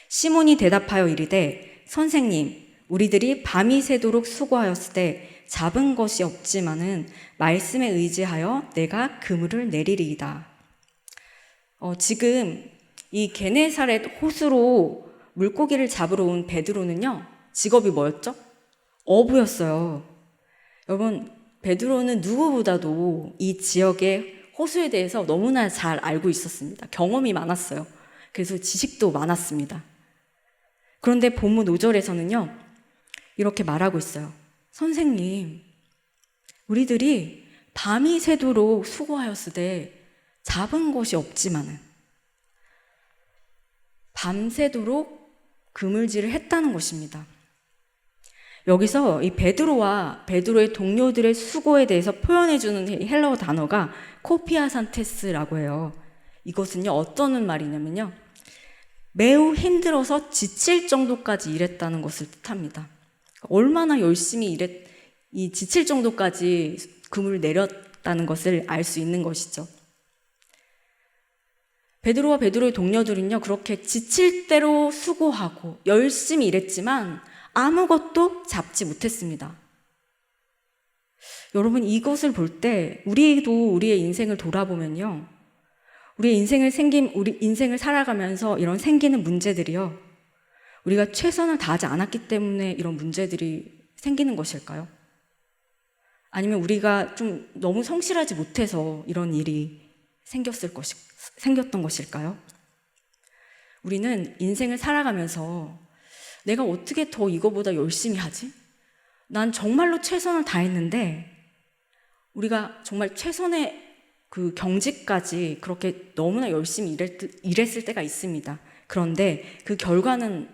시몬이 대답하여 이르되 선생님, 우리들이 밤이 새도록 수고하였으되 잡은 것이 없지만은 말씀에 의지하여 내가 그물을 내리리이다. 지금 이 게네사렛 호수로 물고기를 잡으러 온 베드로는요, 직업이 뭐였죠? 어부였어요. 여러분, 베드로는 누구보다도 이 지역의 호수에 대해서 너무나 잘 알고 있었습니다. 경험이 많았어요. 그래서 지식도 많았습니다. 그런데 본문 5절에서는요, 이렇게 말하고 있어요. 선생님, 우리들이 밤이 새도록 수고하였으되 잡은 것이 없지만은, 밤새도록 그물질을 했다는 것입니다. 여기서 이 베드로와 베드로의 동료들의 수고에 대해서 표현해주는 헬라어 단어가 코피아산테스라고 해요. 이것은요, 어떤 말이냐면요, 매우 힘들어서 지칠 정도까지 일했다는 것을 뜻합니다. 얼마나 열심히 이 지칠 정도까지 그물을 내렸다는 것을 알 수 있는 것이죠. 베드로와 베드로의 동료들은요, 그렇게 지칠 대로 수고하고 열심히 일했지만 아무것도 잡지 못했습니다. 여러분, 이것을 볼 때 우리도 우리의 인생을 돌아보면요, 우리 인생을 살아가면서 이런 생기는 문제들이요, 우리가 최선을 다하지 않았기 때문에 이런 문제들이 생기는 것일까요? 아니면 우리가 좀 너무 성실하지 못해서 이런 일이 생겼던 것일까요? 우리는 인생을 살아가면서 내가 어떻게 더 이거보다 열심히 하지? 난 정말로 최선을 다했는데, 우리가 정말 최선의 그 경지까지 그렇게 너무나 열심히 일했을 때가 있습니다. 그런데 그 결과는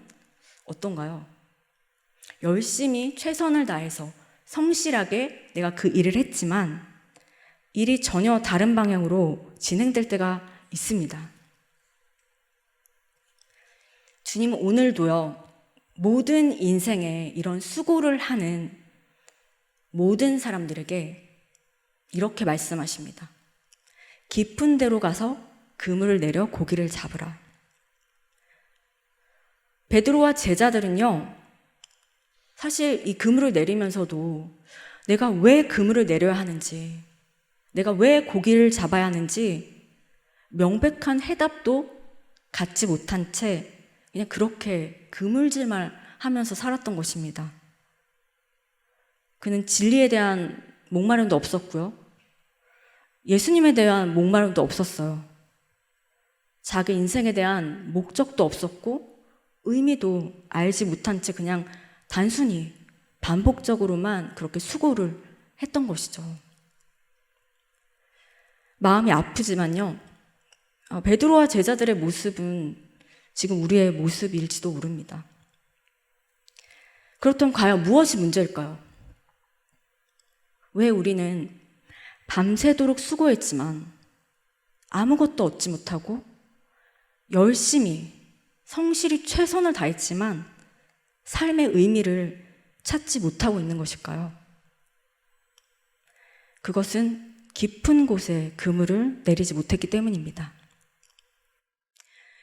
어떤가요? 열심히 최선을 다해서 성실하게 내가 그 일을 했지만 일이 전혀 다른 방향으로 진행될 때가 있습니다. 주님은 오늘도요, 모든 인생에 이런 수고를 하는 모든 사람들에게 이렇게 말씀하십니다. 깊은 데로 가서 그물을 내려 고기를 잡으라. 베드로와 제자들은요, 사실 이 그물을 내리면서도 내가 왜 그물을 내려야 하는지, 내가 왜 고기를 잡아야 하는지 명백한 해답도 갖지 못한 채 그냥 그렇게 그물질만 하면서 살았던 것입니다. 그는 진리에 대한 목마름도 없었고요, 예수님에 대한 목마름도 없었어요. 자기 인생에 대한 목적도 없었고 의미도 알지 못한 채 그냥 단순히 반복적으로만 그렇게 수고를 했던 것이죠. 마음이 아프지만요, 베드로와 제자들의 모습은 지금 우리의 모습일지도 모릅니다. 그렇다면 과연 무엇이 문제일까요? 왜 우리는 밤새도록 수고했지만 아무것도 얻지 못하고 열심히 성실히 최선을 다했지만 삶의 의미를 찾지 못하고 있는 것일까요? 그것은 깊은 곳에 그물을 내리지 못했기 때문입니다.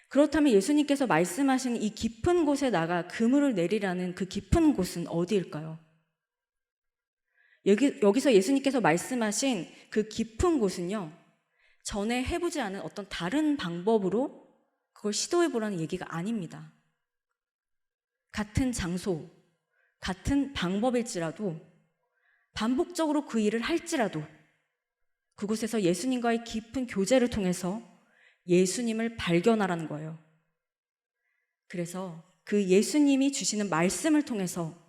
그렇다면 예수님께서 말씀하신 이 깊은 곳에 나가 그물을 내리라는 그 깊은 곳은 어디일까요? 여기서 예수님께서 말씀하신 그 깊은 곳은요, 전에 해보지 않은 어떤 다른 방법으로 그걸 시도해보라는 얘기가 아닙니다. 같은 장소, 같은 방법일지라도, 반복적으로 그 일을 할지라도 그곳에서 예수님과의 깊은 교제를 통해서 예수님을 발견하라는 거예요. 그래서 그 예수님이 주시는 말씀을 통해서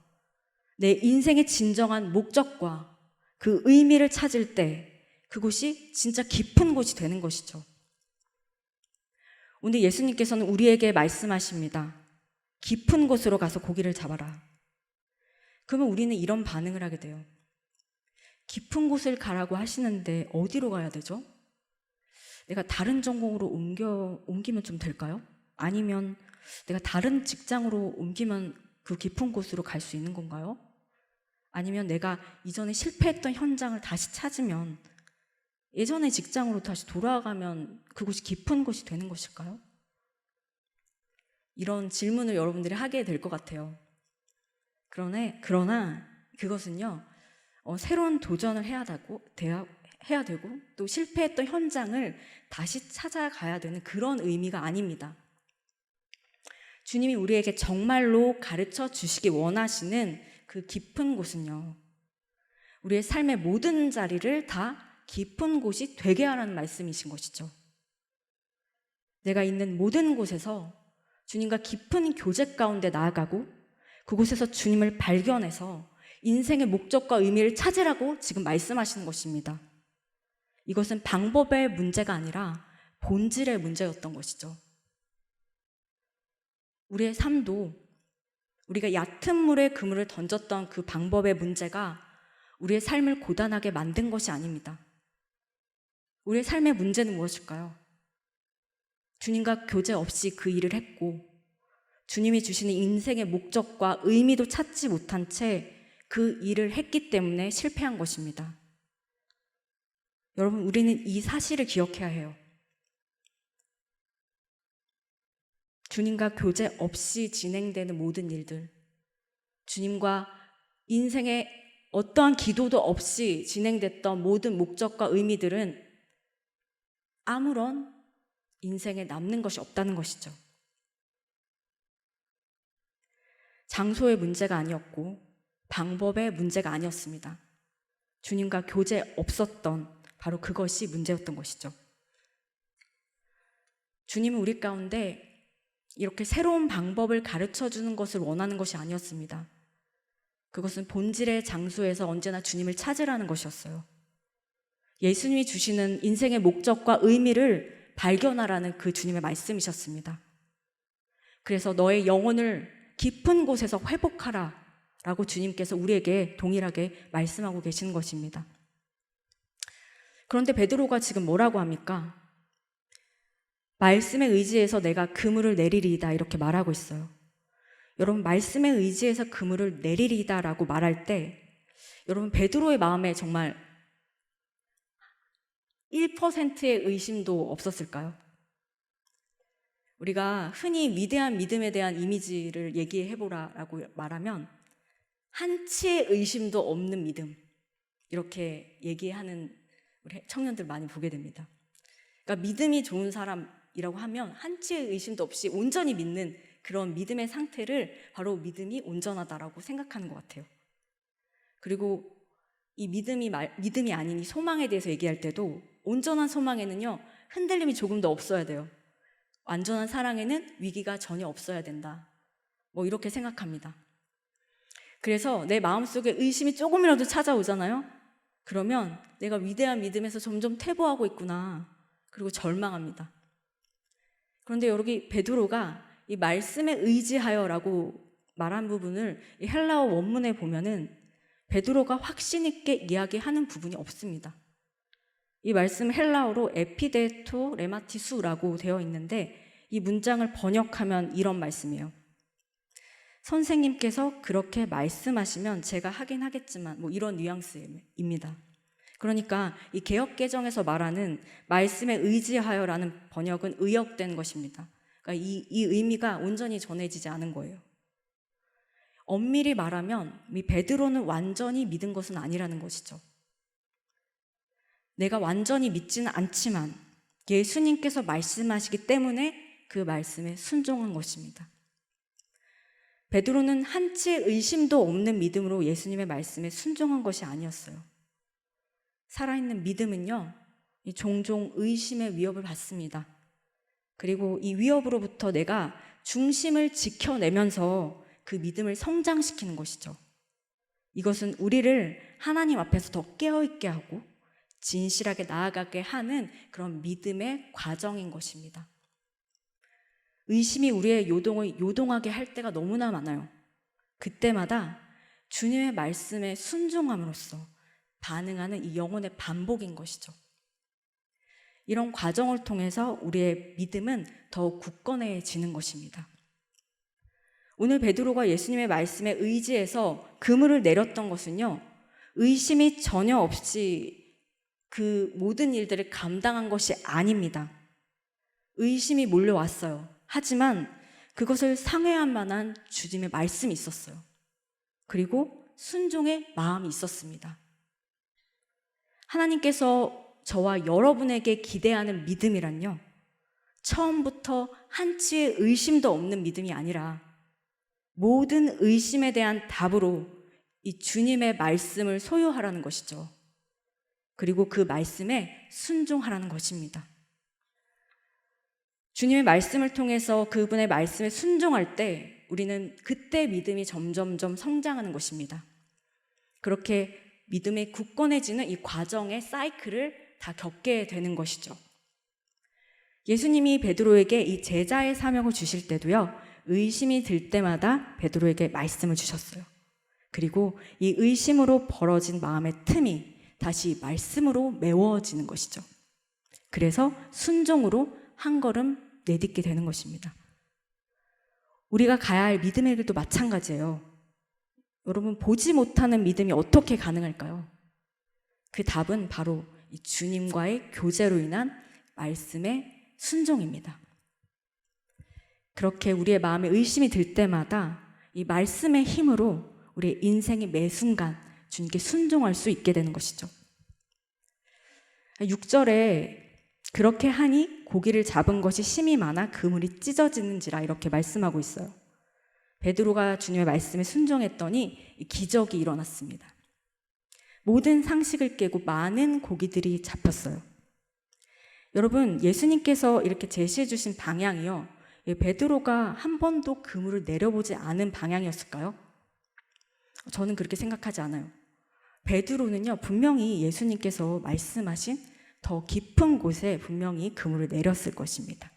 내 인생의 진정한 목적과 그 의미를 찾을 때 그곳이 진짜 깊은 곳이 되는 것이죠. 오늘 예수님께서는 우리에게 말씀하십니다. 깊은 곳으로 가서 고기를 잡아라. 그러면 우리는 이런 반응을 하게 돼요. 깊은 곳을 가라고 하시는데 어디로 가야 되죠? 내가 다른 전공으로 옮기면 좀 될까요? 아니면 내가 다른 직장으로 옮기면 그 깊은 곳으로 갈 수 있는 건가요? 아니면 내가 이전에 실패했던 현장을 다시 찾으면 예전의 직장으로 다시 돌아가면 그곳이 깊은 곳이 되는 것일까요? 이런 질문을 여러분들이 하게 될 것 같아요. 그러나 그것은요, 새로운 도전을 해야 되고 또 실패했던 현장을 다시 찾아가야 되는 그런 의미가 아닙니다. 주님이 우리에게 정말로 가르쳐 주시기 원하시는 그 깊은 곳은요, 우리의 삶의 모든 자리를 다 깊은 곳이 되게 하라는 말씀이신 것이죠. 내가 있는 모든 곳에서 주님과 깊은 교제 가운데 나아가고 그곳에서 주님을 발견해서 인생의 목적과 의미를 찾으라고 지금 말씀하시는 것입니다. 이것은 방법의 문제가 아니라 본질의 문제였던 것이죠. 우리의 삶도 우리가 얕은 물에 그물을 던졌던 그 방법의 문제가 우리의 삶을 고단하게 만든 것이 아닙니다. 우리의 삶의 문제는 무엇일까요? 주님과 교제 없이 그 일을 했고 주님이 주시는 인생의 목적과 의미도 찾지 못한 채 그 일을 했기 때문에 실패한 것입니다. 여러분, 우리는 이 사실을 기억해야 해요. 주님과 교제 없이 진행되는 모든 일들, 주님과 인생의 어떠한 기도도 없이 진행됐던 모든 목적과 의미들은 아무런 인생에 남는 것이 없다는 것이죠. 장소의 문제가 아니었고 방법의 문제가 아니었습니다. 주님과 교제 없었던 바로 그것이 문제였던 것이죠. 주님은 우리 가운데 이렇게 새로운 방법을 가르쳐 주는 것을 원하는 것이 아니었습니다. 그것은 본질의 장소에서 언제나 주님을 찾으라는 것이었어요. 예수님이 주시는 인생의 목적과 의미를 발견하라는 그 주님의 말씀이셨습니다. 그래서 너의 영혼을 깊은 곳에서 회복하라 라고 주님께서 우리에게 동일하게 말씀하고 계시는 것입니다. 그런데 베드로가 지금 뭐라고 합니까? 말씀에 의지해서 내가 그물을 내리리이다 이렇게 말하고 있어요. 여러분, 말씀에 의지해서 그물을 내리리이다 라고 말할 때 여러분, 베드로의 마음에 정말 1%의 의심도 없었을까요? 우리가 흔히 위대한 믿음에 대한 이미지를 얘기해보라라고 말하면 한치의 의심도 없는 믿음, 이렇게 얘기하는 우리 청년들 많이 보게 됩니다. 그러니까 믿음이 좋은 사람이라고 하면 한치의 의심도 없이 온전히 믿는 그런 믿음의 상태를 바로 믿음이 온전하다라고 생각하는 것 같아요. 그리고 이 믿음이 아닌 이 소망에 대해서 얘기할 때도 온전한 소망에는요, 흔들림이 조금 더 없어야 돼요. 완전한 사랑에는 위기가 전혀 없어야 된다. 뭐 이렇게 생각합니다. 그래서 내 마음속에 의심이 조금이라도 찾아오잖아요. 그러면 내가 위대한 믿음에서 점점 퇴보하고 있구나. 그리고 절망합니다. 그런데 여기 베드로가 이 말씀에 의지하여라고 말한 부분을 이 헬라어 원문에 보면은 베드로가 확신 있게 이야기하는 부분이 없습니다. 이 말씀 헬라어로 에피데토 레마티수라고 되어 있는데 이 문장을 번역하면 이런 말씀이에요. 선생님께서 그렇게 말씀하시면 제가 하긴 하겠지만 뭐 이런 뉘앙스입니다. 그러니까 이 개역개정에서 말하는 말씀에 의지하여라는 번역은 의역된 것입니다. 그러니까 이 의미가 온전히 전해지지 않은 거예요. 엄밀히 말하면 이 베드로는 완전히 믿은 것은 아니라는 것이죠. 내가 완전히 믿지는 않지만 예수님께서 말씀하시기 때문에 그 말씀에 순종한 것입니다. 베드로는 한치의 의심도 없는 믿음으로 예수님의 말씀에 순종한 것이 아니었어요. 살아있는 믿음은요, 종종 의심의 위협을 받습니다. 그리고 이 위협으로부터 내가 중심을 지켜내면서 그 믿음을 성장시키는 것이죠. 이것은 우리를 하나님 앞에서 더 깨어있게 하고 진실하게 나아가게 하는 그런 믿음의 과정인 것입니다. 의심이 우리의 요동을 요동하게 할 때가 너무나 많아요. 그때마다 주님의 말씀에 순종함으로써 반응하는 이 영혼의 반복인 것이죠. 이런 과정을 통해서 우리의 믿음은 더욱 굳건해지는 것입니다. 오늘 베드로가 예수님의 말씀에 의지해서 그물을 내렸던 것은요, 의심이 전혀 없이 그 모든 일들을 감당한 것이 아닙니다. 의심이 몰려왔어요. 하지만 그것을 상회할 만한 주님의 말씀이 있었어요. 그리고 순종의 마음이 있었습니다. 하나님께서 저와 여러분에게 기대하는 믿음이란요, 처음부터 한치의 의심도 없는 믿음이 아니라 모든 의심에 대한 답으로 이 주님의 말씀을 소유하라는 것이죠. 그리고 그 말씀에 순종하라는 것입니다. 주님의 말씀을 통해서 그분의 말씀에 순종할 때 우리는 그때 믿음이 점점점 성장하는 것입니다. 그렇게 믿음이 굳건해지는 이 과정의 사이클을 다 겪게 되는 것이죠. 예수님이 베드로에게 이 제자의 사명을 주실 때도요, 의심이 들 때마다 베드로에게 말씀을 주셨어요. 그리고 이 의심으로 벌어진 마음의 틈이 다시 말씀으로 메워지는 것이죠. 그래서 순종으로 한 걸음 내딛게 되는 것입니다. 우리가 가야 할 믿음의 길도 마찬가지예요. 여러분, 보지 못하는 믿음이 어떻게 가능할까요? 그 답은 바로 이 주님과의 교제로 인한 말씀의 순종입니다. 그렇게 우리의 마음에 의심이 들 때마다 이 말씀의 힘으로 우리의 인생의 매 순간 주님께 순종할 수 있게 되는 것이죠. 6절에 그렇게 하니 고기를 잡은 것이 심이 많아 그물이 찢어지는지라 이렇게 말씀하고 있어요. 베드로가 주님의 말씀에 순종했더니 기적이 일어났습니다. 모든 상식을 깨고 많은 고기들이 잡혔어요. 여러분, 예수님께서 이렇게 제시해 주신 방향이요, 베드로가 한 번도 그물을 내려보지 않은 방향이었을까요? 저는 그렇게 생각하지 않아요. 베드로는요, 분명히 예수님께서 말씀하신 더 깊은 곳에 분명히 그물을 내렸을 것입니다.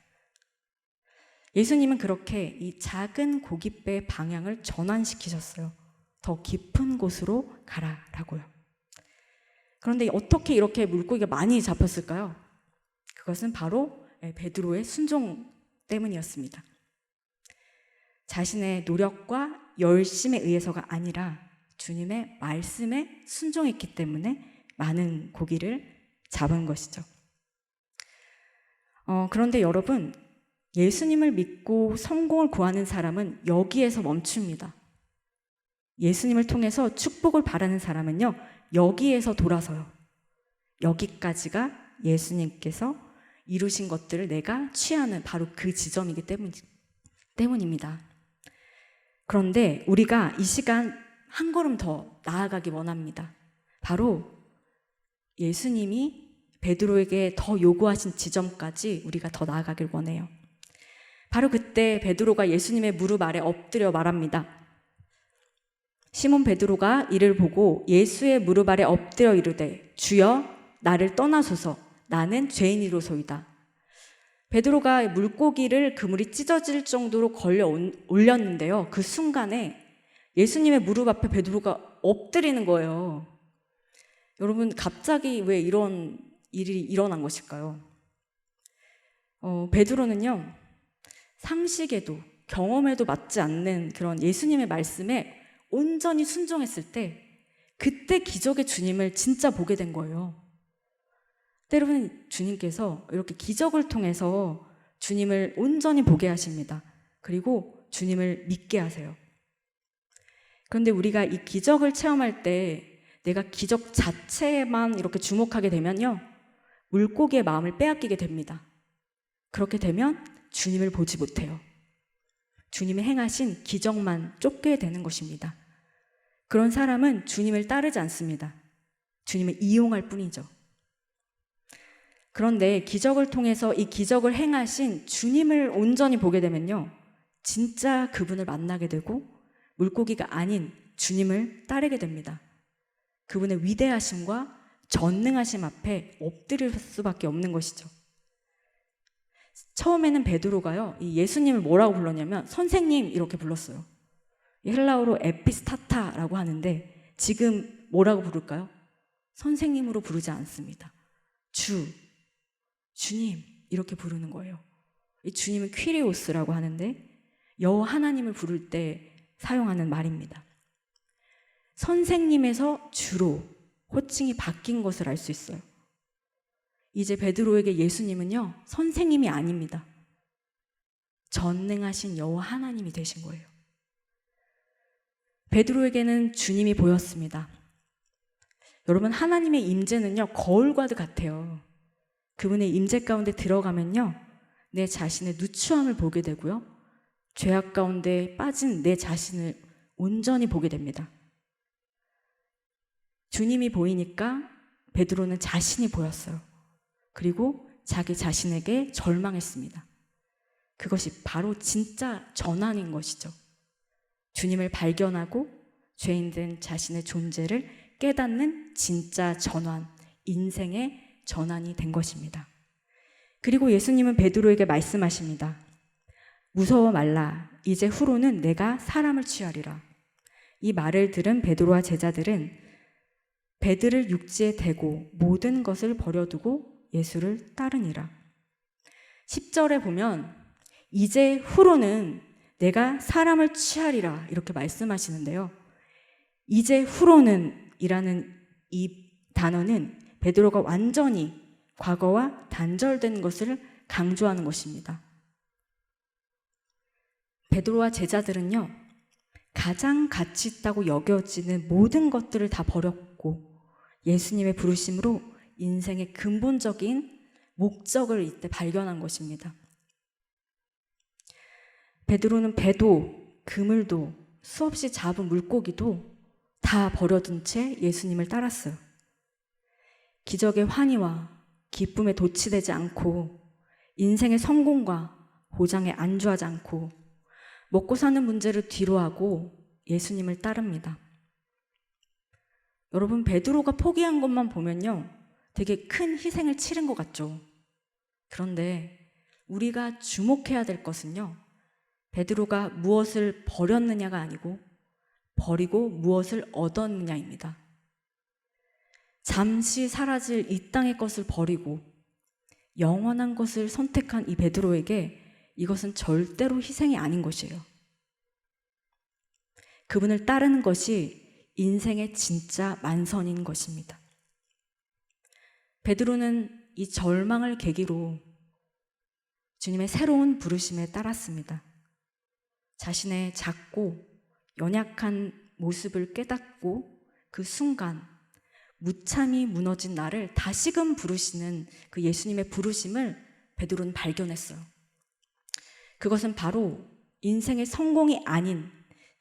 예수님은 그렇게 이 작은 고깃배의 방향을 전환시키셨어요. 더 깊은 곳으로 가라라고요. 그런데 어떻게 이렇게 물고기가 많이 잡혔을까요? 그것은 바로 베드로의 순종 때문이었습니다. 자신의 노력과 열심에 의해서가 아니라 주님의 말씀에 순종했기 때문에 많은 고기를 잡은 것이죠. 그런데 여러분, 예수님을 믿고 성공을 구하는 사람은 여기에서 멈춥니다. 예수님을 통해서 축복을 바라는 사람은요, 여기에서 돌아서요. 여기까지가 예수님께서 이루신 것들을 내가 취하는 바로 그 지점이기 때문입니다. 그런데 우리가 이 시간 한 걸음 더 나아가기 원합니다. 바로 예수님이 베드로에게 더 요구하신 지점까지 우리가 더 나아가길 원해요. 바로 그때 베드로가 예수님의 무릎 아래 엎드려 말합니다. 시몬 베드로가 이를 보고 예수의 무릎 아래 엎드려 이르되 주여 나를 떠나소서 나는 죄인이로소이다. 베드로가 물고기를 그물이 찢어질 정도로 걸려 올렸는데요, 그 순간에 예수님의 무릎 앞에 베드로가 엎드리는 거예요. 여러분, 갑자기 왜 이런 일이 일어난 것일까요? 베드로는요, 상식에도 경험에도 맞지 않는 그런 예수님의 말씀에 온전히 순종했을 때 그때 기적의 주님을 진짜 보게 된 거예요. 때로는 주님께서 이렇게 기적을 통해서 주님을 온전히 보게 하십니다. 그리고 주님을 믿게 하세요. 그런데 우리가 이 기적을 체험할 때 내가 기적 자체에만 이렇게 주목하게 되면요, 물고기의 마음을 빼앗기게 됩니다. 그렇게 되면 주님을 보지 못해요. 주님이 행하신 기적만 쫓게 되는 것입니다. 그런 사람은 주님을 따르지 않습니다. 주님을 이용할 뿐이죠. 그런데 기적을 통해서 이 기적을 행하신 주님을 온전히 보게 되면요, 진짜 그분을 만나게 되고 물고기가 아닌 주님을 따르게 됩니다. 그분의 위대하심과 전능하심 앞에 엎드릴 수밖에 없는 것이죠. 처음에는 베드로가요, 이 예수님을 뭐라고 불렀냐면 선생님 이렇게 불렀어요. 헬라어로 에피스타타라고 하는데 지금 뭐라고 부를까요? 선생님으로 부르지 않습니다. 주님 이렇게 부르는 거예요. 이 주님은 퀴리오스라고 하는데 여호와 하나님을 부를 때 사용하는 말입니다. 선생님에서 주로 호칭이 바뀐 것을 알 수 있어요. 이제 베드로에게 예수님은요, 선생님이 아닙니다. 전능하신 여호와 하나님이 되신 거예요. 베드로에게는 주님이 보였습니다. 여러분, 하나님의 임재는요, 거울과도 같아요. 그분의 임재 가운데 들어가면요, 내 자신의 누추함을 보게 되고요, 죄악 가운데 빠진 내 자신을 온전히 보게 됩니다. 주님이 보이니까 베드로는 자신이 보였어요. 그리고 자기 자신에게 절망했습니다. 그것이 바로 진짜 전환인 것이죠. 주님을 발견하고 죄인된 자신의 존재를 깨닫는 진짜 전환, 인생의 전환이 된 것입니다. 그리고 예수님은 베드로에게 말씀하십니다. 무서워 말라. 이제 후로는 내가 사람을 취하리라. 이 말을 들은 베드로와 제자들은 배들을 육지에 대고 모든 것을 버려두고 예수를 따르니라. 10절에 보면 이제 후로는 내가 사람을 취하리라 이렇게 말씀하시는데요. 이제 후로는 이라는 이 단어는 베드로가 완전히 과거와 단절된 것을 강조하는 것입니다. 베드로와 제자들은요, 가장 가치 있다고 여겨지는 모든 것들을 다 버렸고 예수님의 부르심으로 인생의 근본적인 목적을 이때 발견한 것입니다. 베드로는 배도 그물도 수없이 잡은 물고기도 다 버려둔 채 예수님을 따랐어요. 기적의 환희와 기쁨에 도취되지 않고 인생의 성공과 보장에 안주하지 않고 먹고 사는 문제를 뒤로하고 예수님을 따릅니다. 여러분, 베드로가 포기한 것만 보면요, 되게 큰 희생을 치른 것 같죠. 그런데 우리가 주목해야 될 것은요, 베드로가 무엇을 버렸느냐가 아니고 버리고 무엇을 얻었느냐입니다. 잠시 사라질 이 땅의 것을 버리고 영원한 것을 선택한 이 베드로에게 이것은 절대로 희생이 아닌 것이에요. 그분을 따르는 것이 인생의 진짜 만선인 것입니다. 베드로는 이 절망을 계기로 주님의 새로운 부르심에 따랐습니다. 자신의 작고 연약한 모습을 깨닫고 그 순간 무참히 무너진 나를 다시금 부르시는 그 예수님의 부르심을 베드로는 발견했어요. 그것은 바로 인생의 성공이 아닌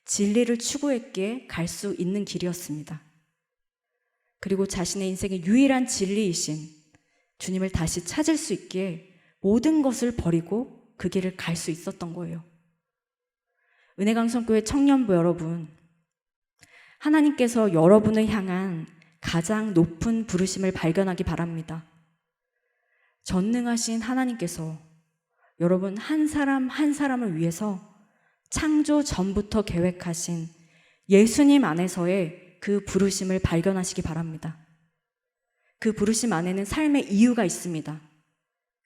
진리를 추구했기에 갈 수 있는 길이었습니다. 그리고 자신의 인생의 유일한 진리이신 주님을 다시 찾을 수 있기에 모든 것을 버리고 그 길을 갈 수 있었던 거예요. 은혜강성교회 청년부 여러분, 하나님께서 여러분을 향한 가장 높은 부르심을 발견하기 바랍니다. 전능하신 하나님께서 여러분 한 사람 한 사람을 위해서 창조 전부터 계획하신 예수님 안에서의 그 부르심을 발견하시기 바랍니다. 그 부르심 안에는 삶의 이유가 있습니다.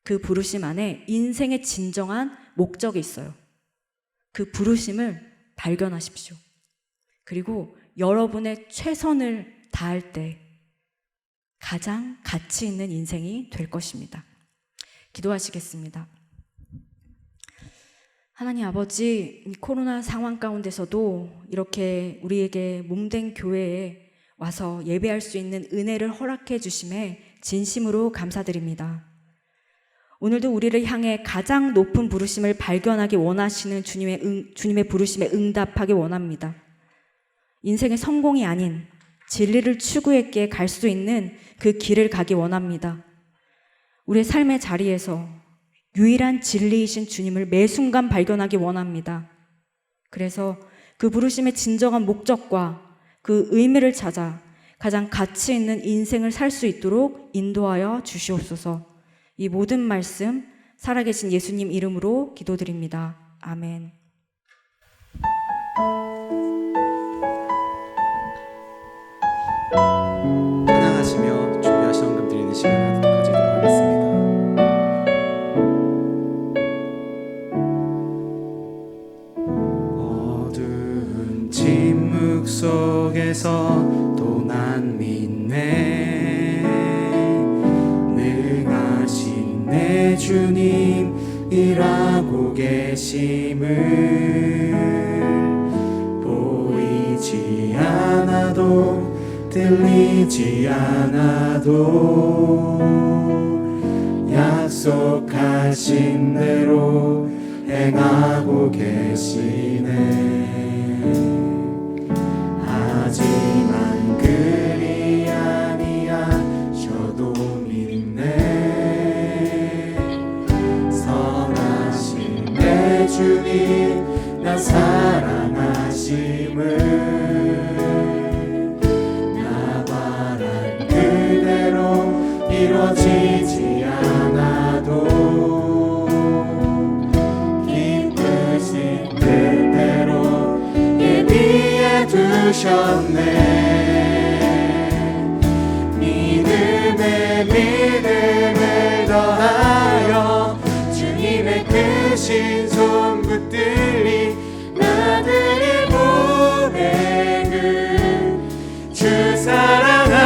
그 부르심 안에 인생의 진정한 목적이 있어요. 그 부르심을 발견하십시오. 그리고 여러분의 최선을 다할 때 가장 가치 있는 인생이 될 것입니다. 기도하시겠습니다. 하나님 아버지, 이 코로나 상황 가운데서도 이렇게 우리에게 몸된 교회에 와서 예배할 수 있는 은혜를 허락해 주심에 진심으로 감사드립니다. 오늘도 우리를 향해 가장 높은 부르심을 발견하기 원하시는 주님의 부르심에 응답하기 원합니다. 인생의 성공이 아닌 진리를 추구했기에 갈 수 있는 그 길을 가기 원합니다. 우리의 삶의 자리에서 유일한 진리이신 주님을 매 순간 발견하기 원합니다. 그래서 그 부르심의 진정한 목적과 그 의미를 찾아 가장 가치 있는 인생을 살 수 있도록 인도하여 주시옵소서. 이 모든 말씀 살아계신 예수님 이름으로 기도드립니다. 아멘. 찬양하시며 준비하신 헌금 드리는 시간 가지도록 하겠습니다. 어두운 침묵 속에서 또 난 믿네. 능하신 내 주님 일하고 계심을 보이지 않아도 들리지 않아도 약속하신 대로 행하고 계시네. 하지만 그리 아니하셔도 믿네. 선하신 내 주셨네. 믿음에 믿음을 더하여 주님의 크신 손 붙들리 나들이 보내는 주 사랑합니다.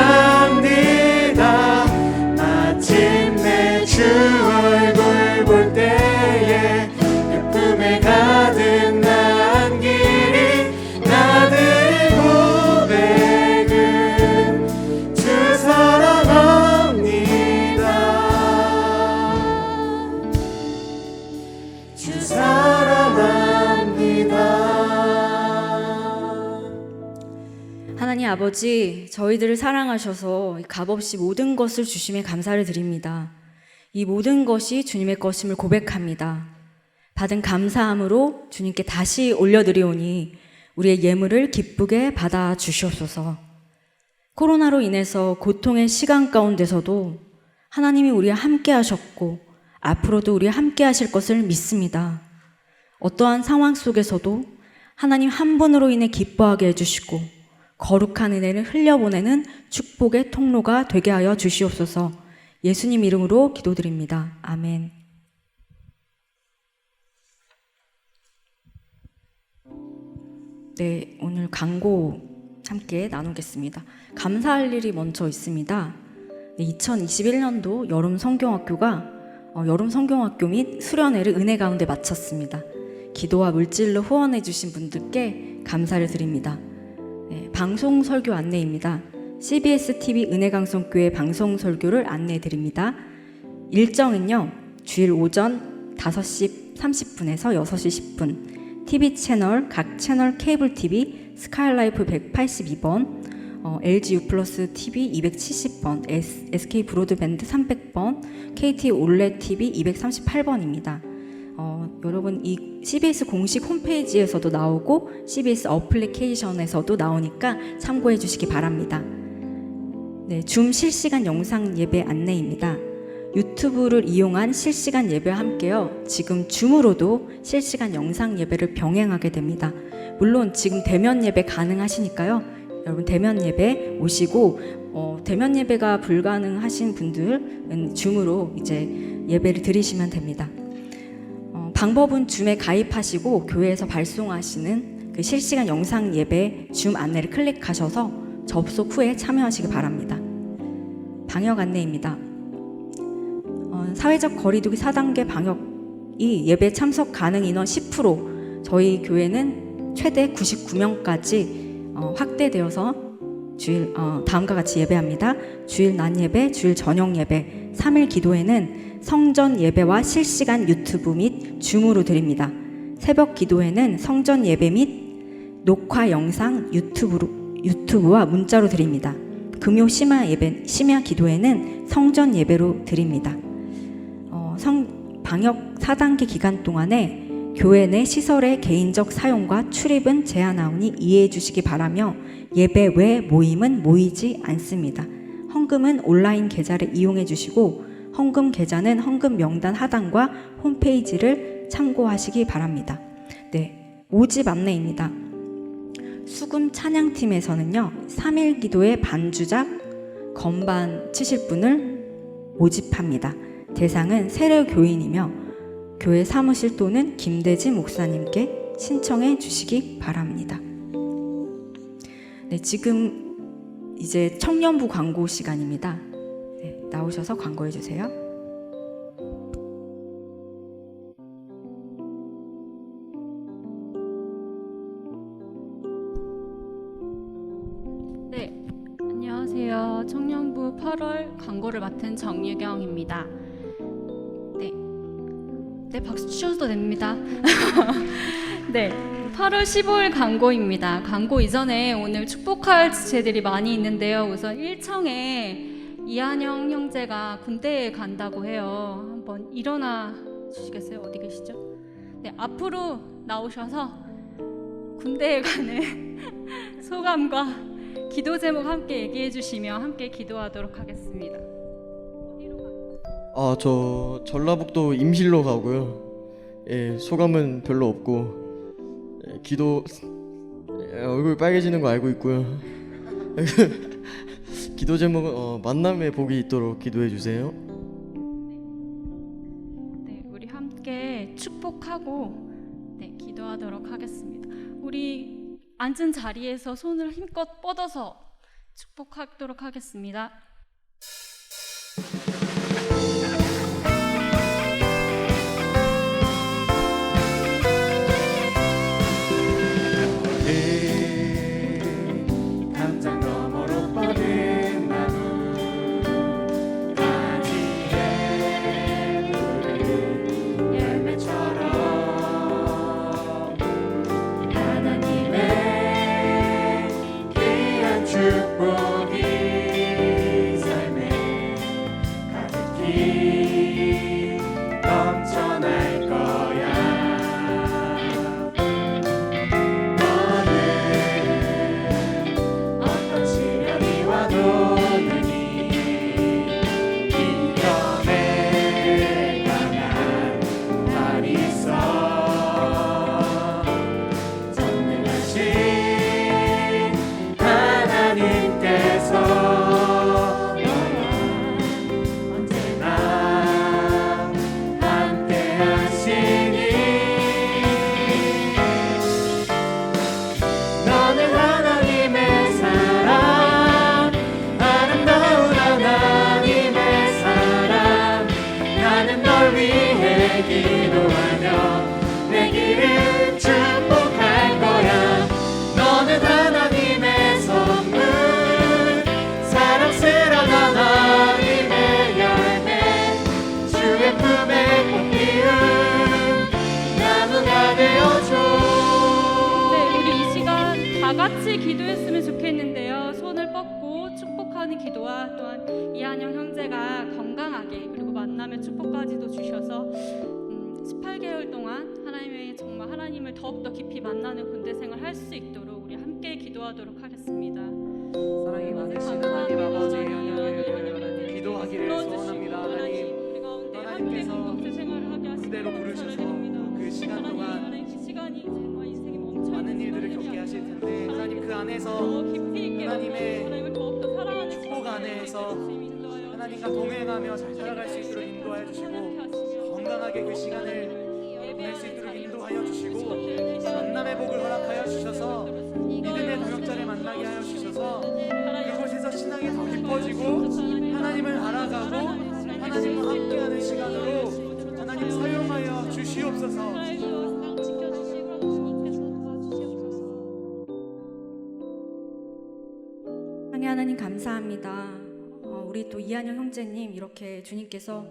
마침내 주 얼굴 볼 때에 그 품에 가득 난 길이 나들이 고백은 주 사랑합니다. 주 사랑합니다. 하나님 아버지, 저희들을 사랑하셔서 값없이 모든 것을 주심에 감사를 드립니다. 이 모든 것이 주님의 것임을 고백합니다. 받은 감사함으로 주님께 다시 올려드리오니 우리의 예물을 기쁘게 받아 주시옵소서. 코로나로 인해서 고통의 시간 가운데서도 하나님이 우리와 함께 하셨고 앞으로도 우리와 함께 하실 것을 믿습니다. 어떠한 상황 속에서도 하나님 한 분으로 인해 기뻐하게 해주시고 거룩한 은혜를 흘려보내는 축복의 통로가 되게 하여 주시옵소서. 예수님 이름으로 기도드립니다. 아멘. 네, 오늘 광고 함께 나누겠습니다. 감사할 일이 먼저 있습니다. 2021년도 여름 성경학교가 여름 성경학교 및 수련회를 은혜 가운데 마쳤습니다. 기도와 물질로 후원해 주신 분들께 감사를 드립니다. 네, 방송 설교 안내입니다. CBS TV 은혜강성교회 방송 설교를 안내해 드립니다. 일정은요, 주일 오전 5시 30분에서 6시 10분, TV 채널, 각 채널 케이블 TV, 스카이라이프 182번, LG U 플러스 TV 270번, SK 브로드밴드 300번, KT 올레 TV 238번입니다. 여러분 이 CBS 공식 홈페이지에서도 나오고 CBS 어플리케이션에서도 나오니까 참고해 주시기 바랍니다. 네, 줌 실시간 영상 예배 안내입니다. 유튜브를 이용한 실시간 예배와 함께요, 지금 줌으로도 실시간 영상 예배를 병행하게 됩니다. 물론 지금 대면 예배 가능하시니까요, 여러분 대면 예배 오시고 대면 예배가 불가능하신 분들은 줌으로 이제 예배를 드리시면 됩니다. 방법은 줌에 가입하시고 교회에서 발송하시는 그 실시간 영상 예배 줌 안내를 클릭하셔서 접속 후에 참여하시기 바랍니다. 방역 안내입니다. 사회적 거리두기 4단계 방역이 예배 참석 가능 인원 10%, 저희 교회는 최대 99명까지 확대되어서 주일 다음과 같이 예배합니다. 주일 낮 예배, 주일 저녁 예배, 3일 기도회는 성전 예배와 실시간 유튜브 및 줌으로 드립니다. 새벽 기도회는 성전 예배 및 녹화 영상 유튜브와 문자로 드립니다. 금요 심야 기도회는 성전 예배로 드립니다. 방역 4단계 기간 동안에 교회 내 시설의 개인적 사용과 출입은 제한하오니 이해해 주시기 바라며 예배 외 모임은 모이지 않습니다. 헌금은 온라인 계좌를 이용해 주시고 헌금 계좌는 헌금 명단 하단과 홈페이지를 참고하시기 바랍니다. 네, 모집 안내입니다. 수금 찬양팀에서는요, 3일 기도의 반주작 건반 치실 분을 모집합니다. 대상은 세례 교인이며 교회 사무실 또는 김대진 목사님께 신청해 주시기 바랍니다. 네, 지금 이제 청년부 광고 시간입니다. 네, 나오셔서 광고해 주세요. 네, 안녕하세요. 청년부 8월 광고를 맡은 정유경입니다. 네, 박수 치셔도 됩니다. 네, 8월 15일 광고입니다. 광고 이전에 오늘 축복할 주제들이 많이 있는데요. 우선 1청에 이한영 형제가 군대에 간다고 해요. 한번 일어나 주시겠어요? 어디 계시죠? 네, 앞으로 나오셔서 군대에 가는 소감과 기도 제목 함께 얘기해 주시며 함께 기도하도록 하겠습니다. 저 전라북도 임실로 가고요. 예, 소감은 별로 없고, 예, 기도 얼굴 빨개지는 거 알고 있고요. 기도 제목은 만남의 복이 있도록 기도해 주세요. 네, 우리 함께 축복하고 기도하도록 하겠습니다. 우리 앉은 자리에서 손을 힘껏 뻗어서 축복하도록 하겠습니다. 담장 너머로 뻗은 나무 가지에 푸른 열매처럼 하나님의 귀한 축복이 삶에 가득히 넘쳐날 거야. 어떤 시련이 와도 능히 이겨낼 강한 발이 있어. 전능하신 하나님께서 너와 언제나 함께 하시니 너는 하나님의 사랑, 아름다운 하나님의 사랑. 나는 널 위해 기도하며 내 길을 축복할 거야. 너는 하나님의 선물, 사랑스러운 하나님의 열매, 주의 품에 꽃 피운 나무가 되어줘. 네, 우리 이 시간 다 같이 기도했으면 좋겠는데요. 손을 뻗고 축복하는 기도와 또한 이한영 형제가 건강하게 그리고 만남의 축복까지도 주셔서 18개월 동안 정말 하나님을 더욱더 깊이 만나는 군대 생활 할 수 있도록 우리 함께 기도하도록 하겠습니다. 사랑이 많으신 하나님 아버지 하나님 기도하기를 소원합니다. 하나님 우리 가운데 함께 하나님께서 공동체 생활을 하게 하시고 군대로 부르셔서 그 시간 동안 그 시간이 정말 인생이 멈춰 많은 일들을 겪게 하실 텐데 하나님 그 안에서 깊이 있게 하나님의 하나님을 더욱더 사랑하는 축복 안에서 하나님과 동행하며 잘 살아갈 수 있도록 인도하여 주시고 건강하게 그 시간을 보낼 수 있도록 인도하여 주시고 만남의 복을 허락하여 주셔서 믿음의 동역자를 만나게 하여 주셔서 그곳에서 신앙이 더 깊어지고 하나님을 알아가고 하나님과 함께하는 시간으로 하나님 사용하여 주시옵소서. 사랑의 하나님 감사합니다. 우리 또 이한영 형제님 이렇게 주님께서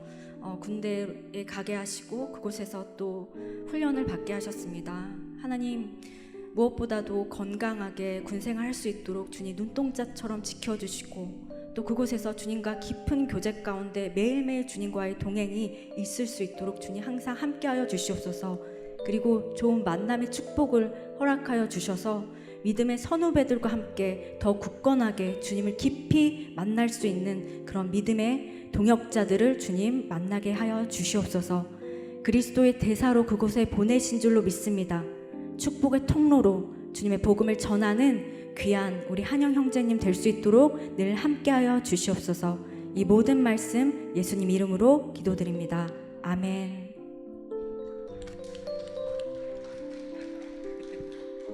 군대에 가게 하시고 그곳에서 또 훈련을 받게 하셨습니다. 하나님 무엇보다도 건강하게 군생활 할 수 있도록 주님 눈동자처럼 지켜주시고 또 그곳에서 주님과 깊은 교제 가운데 매일매일 주님과의 동행이 있을 수 있도록 주님 항상 함께하여 주시옵소서. 그리고 좋은 만남의 축복을 허락하여 주셔서 믿음의 선후배들과 함께 더 굳건하게 주님을 깊이 만날 수 있는 그런 믿음의 동역자들을 주님 만나게 하여 주시옵소서. 그리스도의 대사로 그곳에 보내신 줄로 믿습니다. 축복의 통로로 주님의 복음을 전하는 귀한 우리 한영 형제님 될 수 있도록 늘 함께하여 주시옵소서. 이 모든 말씀 예수님 이름으로 기도드립니다. 아멘.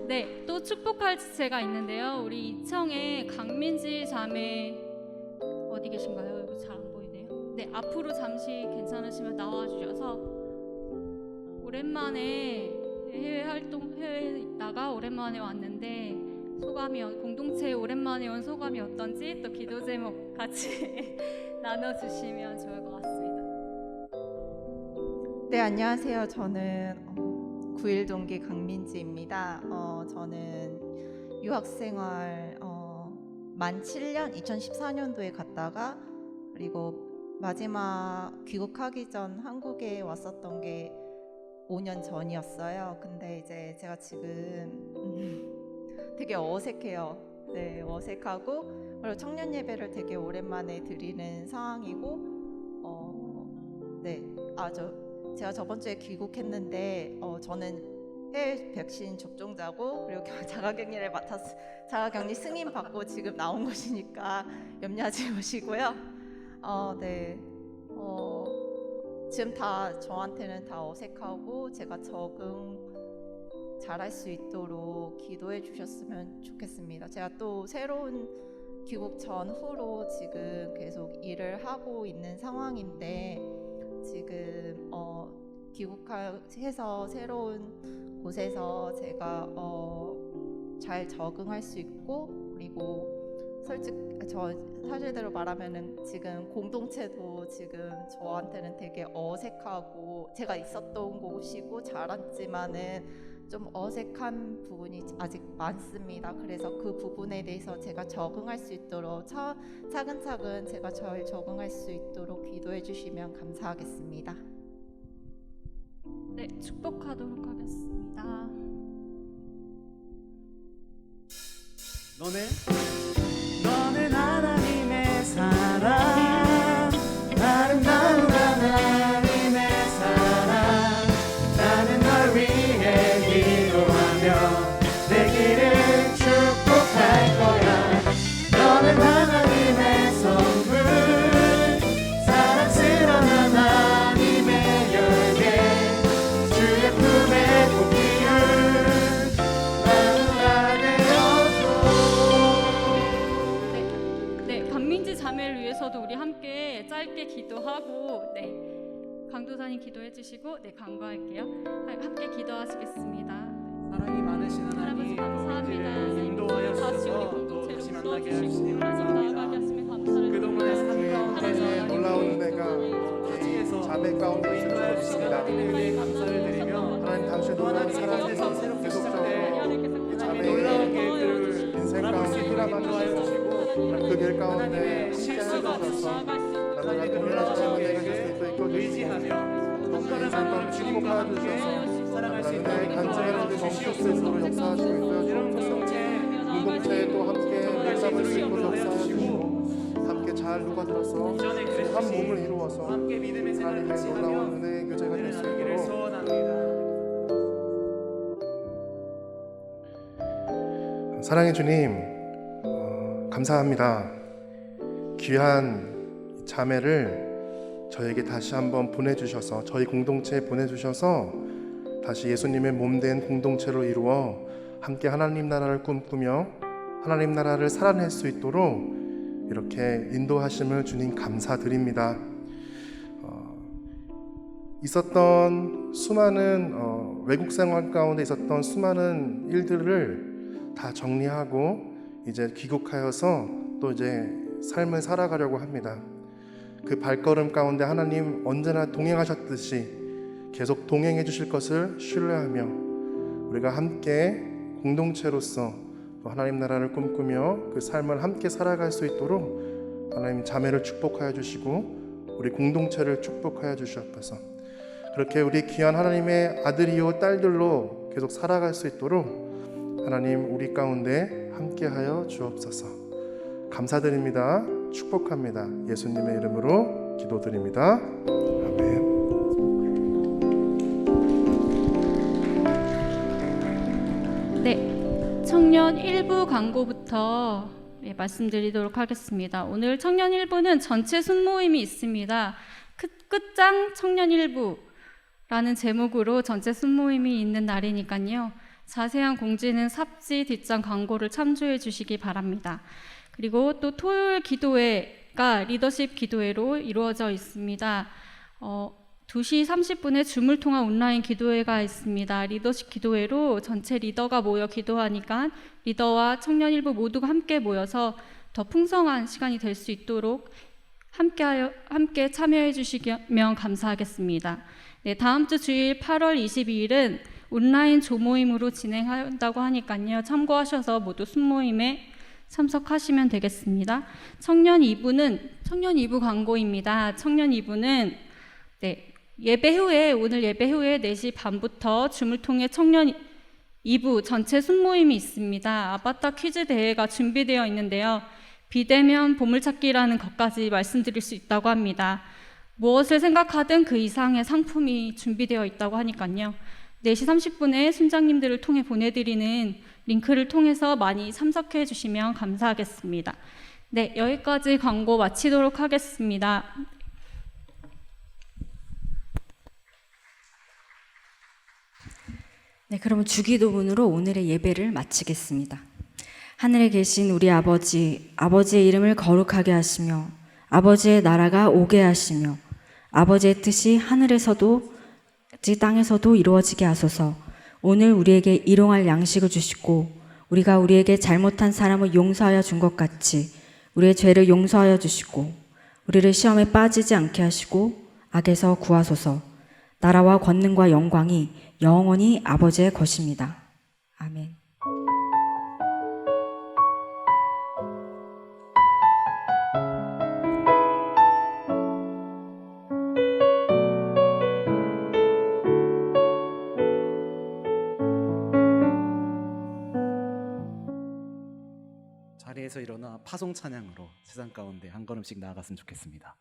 네, 또 축복할 지체가 있는데요. 우리 이청의 강민지 자매 어디 계신가요? 여기 잘 안 보이네요. 네, 앞으로 잠시 괜찮으시면 나와주셔서 오랜만에 해외에 있다가 오랜만에 왔는데 공동체에 오랜만에 온 소감이 어떤지 또 기도 제목 같이 나눠주시면 좋을 것 같습니다. 네, 안녕하세요. 저는 9일 동기 강민지입니다. 저는 유학생활 만 7년 2014년도에 갔다가 그리고 마지막 귀국하기 전 한국에 왔었던 게 5년 전이었어요. 근데 이제 제가 지금 되게 어색해요. 네, 어색하고 그리고 청년 예배를 되게 오랜만에 드리는 상황이고 네, 제가 저번 주에 귀국했는데 저는 해외 백신 접종자고 그리고 자가격리를 맡아서 자가격리 승인 받고 지금 나온 것이니까 염려하지 마시고요. 네. 지금 다 저한테는 다 어색하고 제가 적응 잘할 수 있도록 기도해 주셨으면 좋겠습니다. 제가 또 새로운 귀국 전후로 지금 계속 일을 하고 있는 상황인데 지금 귀국해서 새로운 곳에서 제가 잘 적응할 수 있고 그리고 사실대로 말하면은 지금 공동체도 지금 저한테는 되게 어색하고 제가 있었던 곳이고 자랐지만은 좀 어색한 부분이 아직 많습니다. 그래서 그 부분에 대해서 제가 적응할 수 있도록 차근차근 제가 잘 적응할 수 있도록 기도해 주시면 감사하겠습니다. 네, 축복하도록 하겠습니다. 너는 하나님의 사랑, 아름다운 하나님의 사랑. 나는 널 위해 기도하며 내 길을 축복할 거야. 너는 하나님의 선물, 사랑스러운 하나님의 열매, 주의 품에 꼭 피운 나무가 되어줘. 네, 강민지 자매를 위해서도 우리 함께 짧게 기도하고 강도사님 기도해 주시고 간구할게요. 함께 기도하시겠습니다. 사랑이 많으신 하나님 하나님, 감사합니다. 우리를 인도하여 다시 우리 주셔서 또 공동체로 다시 만나게 불러주시고 하시니 하나님 나아가게 감사합니다. 하시면 감사를 그동안의 삶 드립니다. 가운데서 하나님의 놀라운 은혜가 타지에서 자매 가운데 있음을 인도하여 주신 믿습니다. 하나님의 은혜에 감사를 드리며 하나님 당신의 놀라운 사랑에서 새롭게 계속적으로 이 하나님의 놀라운 자매의 계획들을 인생 가운데 인도하여 일어나주시고 주시고 그 길 가운데 하나님의 함께 실수가 하셔서 나라가 하나님의 동일한 놀라운 자매가 계획을 될수 있도록 이끌어주시고 의지하며 또 그 걸어가는 인생 가운데 주님과 축복하여 함께 주셔서 살아갈 수 있도록 하나님의 간증하는 데 멈출 수 있도록 역사하시고 있어요. 이런 공동체에 또 함께 일삼을 수 있도록 역사하시고 함께 잘 녹아들어서 이전에 한 그랬듯이 몸을 이루어서 함께 믿음의 생활을 하나님의 같이 놀라운 하며 은혜의 교제가 될 수 나가기를 있도록 소원합니다. 사랑의 주님, 감사합니다. 귀한 자매를 저에게 다시 한번 보내주셔서 저희 공동체에 보내주셔서 다시 예수님의 몸된 공동체로 이루어 함께 하나님 나라를 꿈꾸며 하나님 나라를 살아낼 수 있도록 이렇게 인도하심을 주님 감사드립니다. 있었던 수많은 외국 생활 가운데 있었던 수많은 일들을 다 정리하고 이제 귀국하여서 또 이제 삶을 살아가려고 합니다. 그 발걸음 가운데 하나님 언제나 동행하셨듯이 계속 동행해 주실 것을 신뢰하며 우리가 함께 공동체로서 또 하나님 나라를 꿈꾸며 그 삶을 함께 살아갈 수 있도록 하나님 자매를 축복하여 주시고 우리 공동체를 축복하여 주시옵소서. 그렇게 우리 귀한 하나님의 아들이요 딸들로 계속 살아갈 수 있도록 하나님 우리 가운데 함께하여 주옵소서. 감사드립니다. 축복합니다. 예수님의 이름으로 기도드립니다. 아멘. 네, 청년 1부 광고부터 말씀드리도록 하겠습니다. 오늘 청년 1부는 전체 순모임이 있습니다. 끝장 청년 1부라는 제목으로 전체 순모임이 있는 날이니까요. 자세한 공지는 삽지 뒷장 광고를 참조해 주시기 바랍니다. 그리고 또 토요일 기도회가 리더십 기도회로 이루어져 있습니다. 2시 30분에 줌을 통한 온라인 기도회가 있습니다. 리더십 기도회로 전체 리더가 모여 기도하니까 리더와 청년 일부 모두가 함께 모여서 더 풍성한 시간이 될 수 있도록 함께 참여해 주시면 감사하겠습니다. 네, 다음 주 주일 8월 22일은 온라인 조모임으로 진행한다고 하니까요. 참고하셔서 모두 순모임에 참석하시면 되겠습니다. 청년 2부 광고입니다. 청년 2부는 오늘 예배 후에 4시 반부터 줌을 통해 청년 2부 전체 순모임이 있습니다. 아바타 퀴즈 대회가 준비되어 있는데요. 비대면 보물찾기라는 것까지 말씀드릴 수 있다고 합니다. 무엇을 생각하든 그 이상의 상품이 준비되어 있다고 하니까요. 4시 30분에 순장님들을 통해 보내드리는 링크를 통해서 많이 참석해 주시면 감사하겠습니다. 네, 여기까지 광고 마치도록 하겠습니다. 네, 그럼 주기도문으로 오늘의 예배를 마치겠습니다. 하늘에 계신 우리 아버지, 아버지의 이름을 거룩하게 하시며 아버지의 나라가 오게 하시며 아버지의 뜻이 하늘에서도 땅에서도 이루어지게 하소서. 오늘 우리에게 일용할 양식을 주시고 우리가 우리에게 잘못한 사람을 용서하여 준 것 같이 우리의 죄를 용서하여 주시고 우리를 시험에 빠지지 않게 하시고 악에서 구하소서. 나라와 권능과 영광이 영원히 아버지의 것입니다. 아멘. 자리에서 일어나 파송 찬양으로 세상 가운데 한 걸음씩 나아갔으면 좋겠습니다.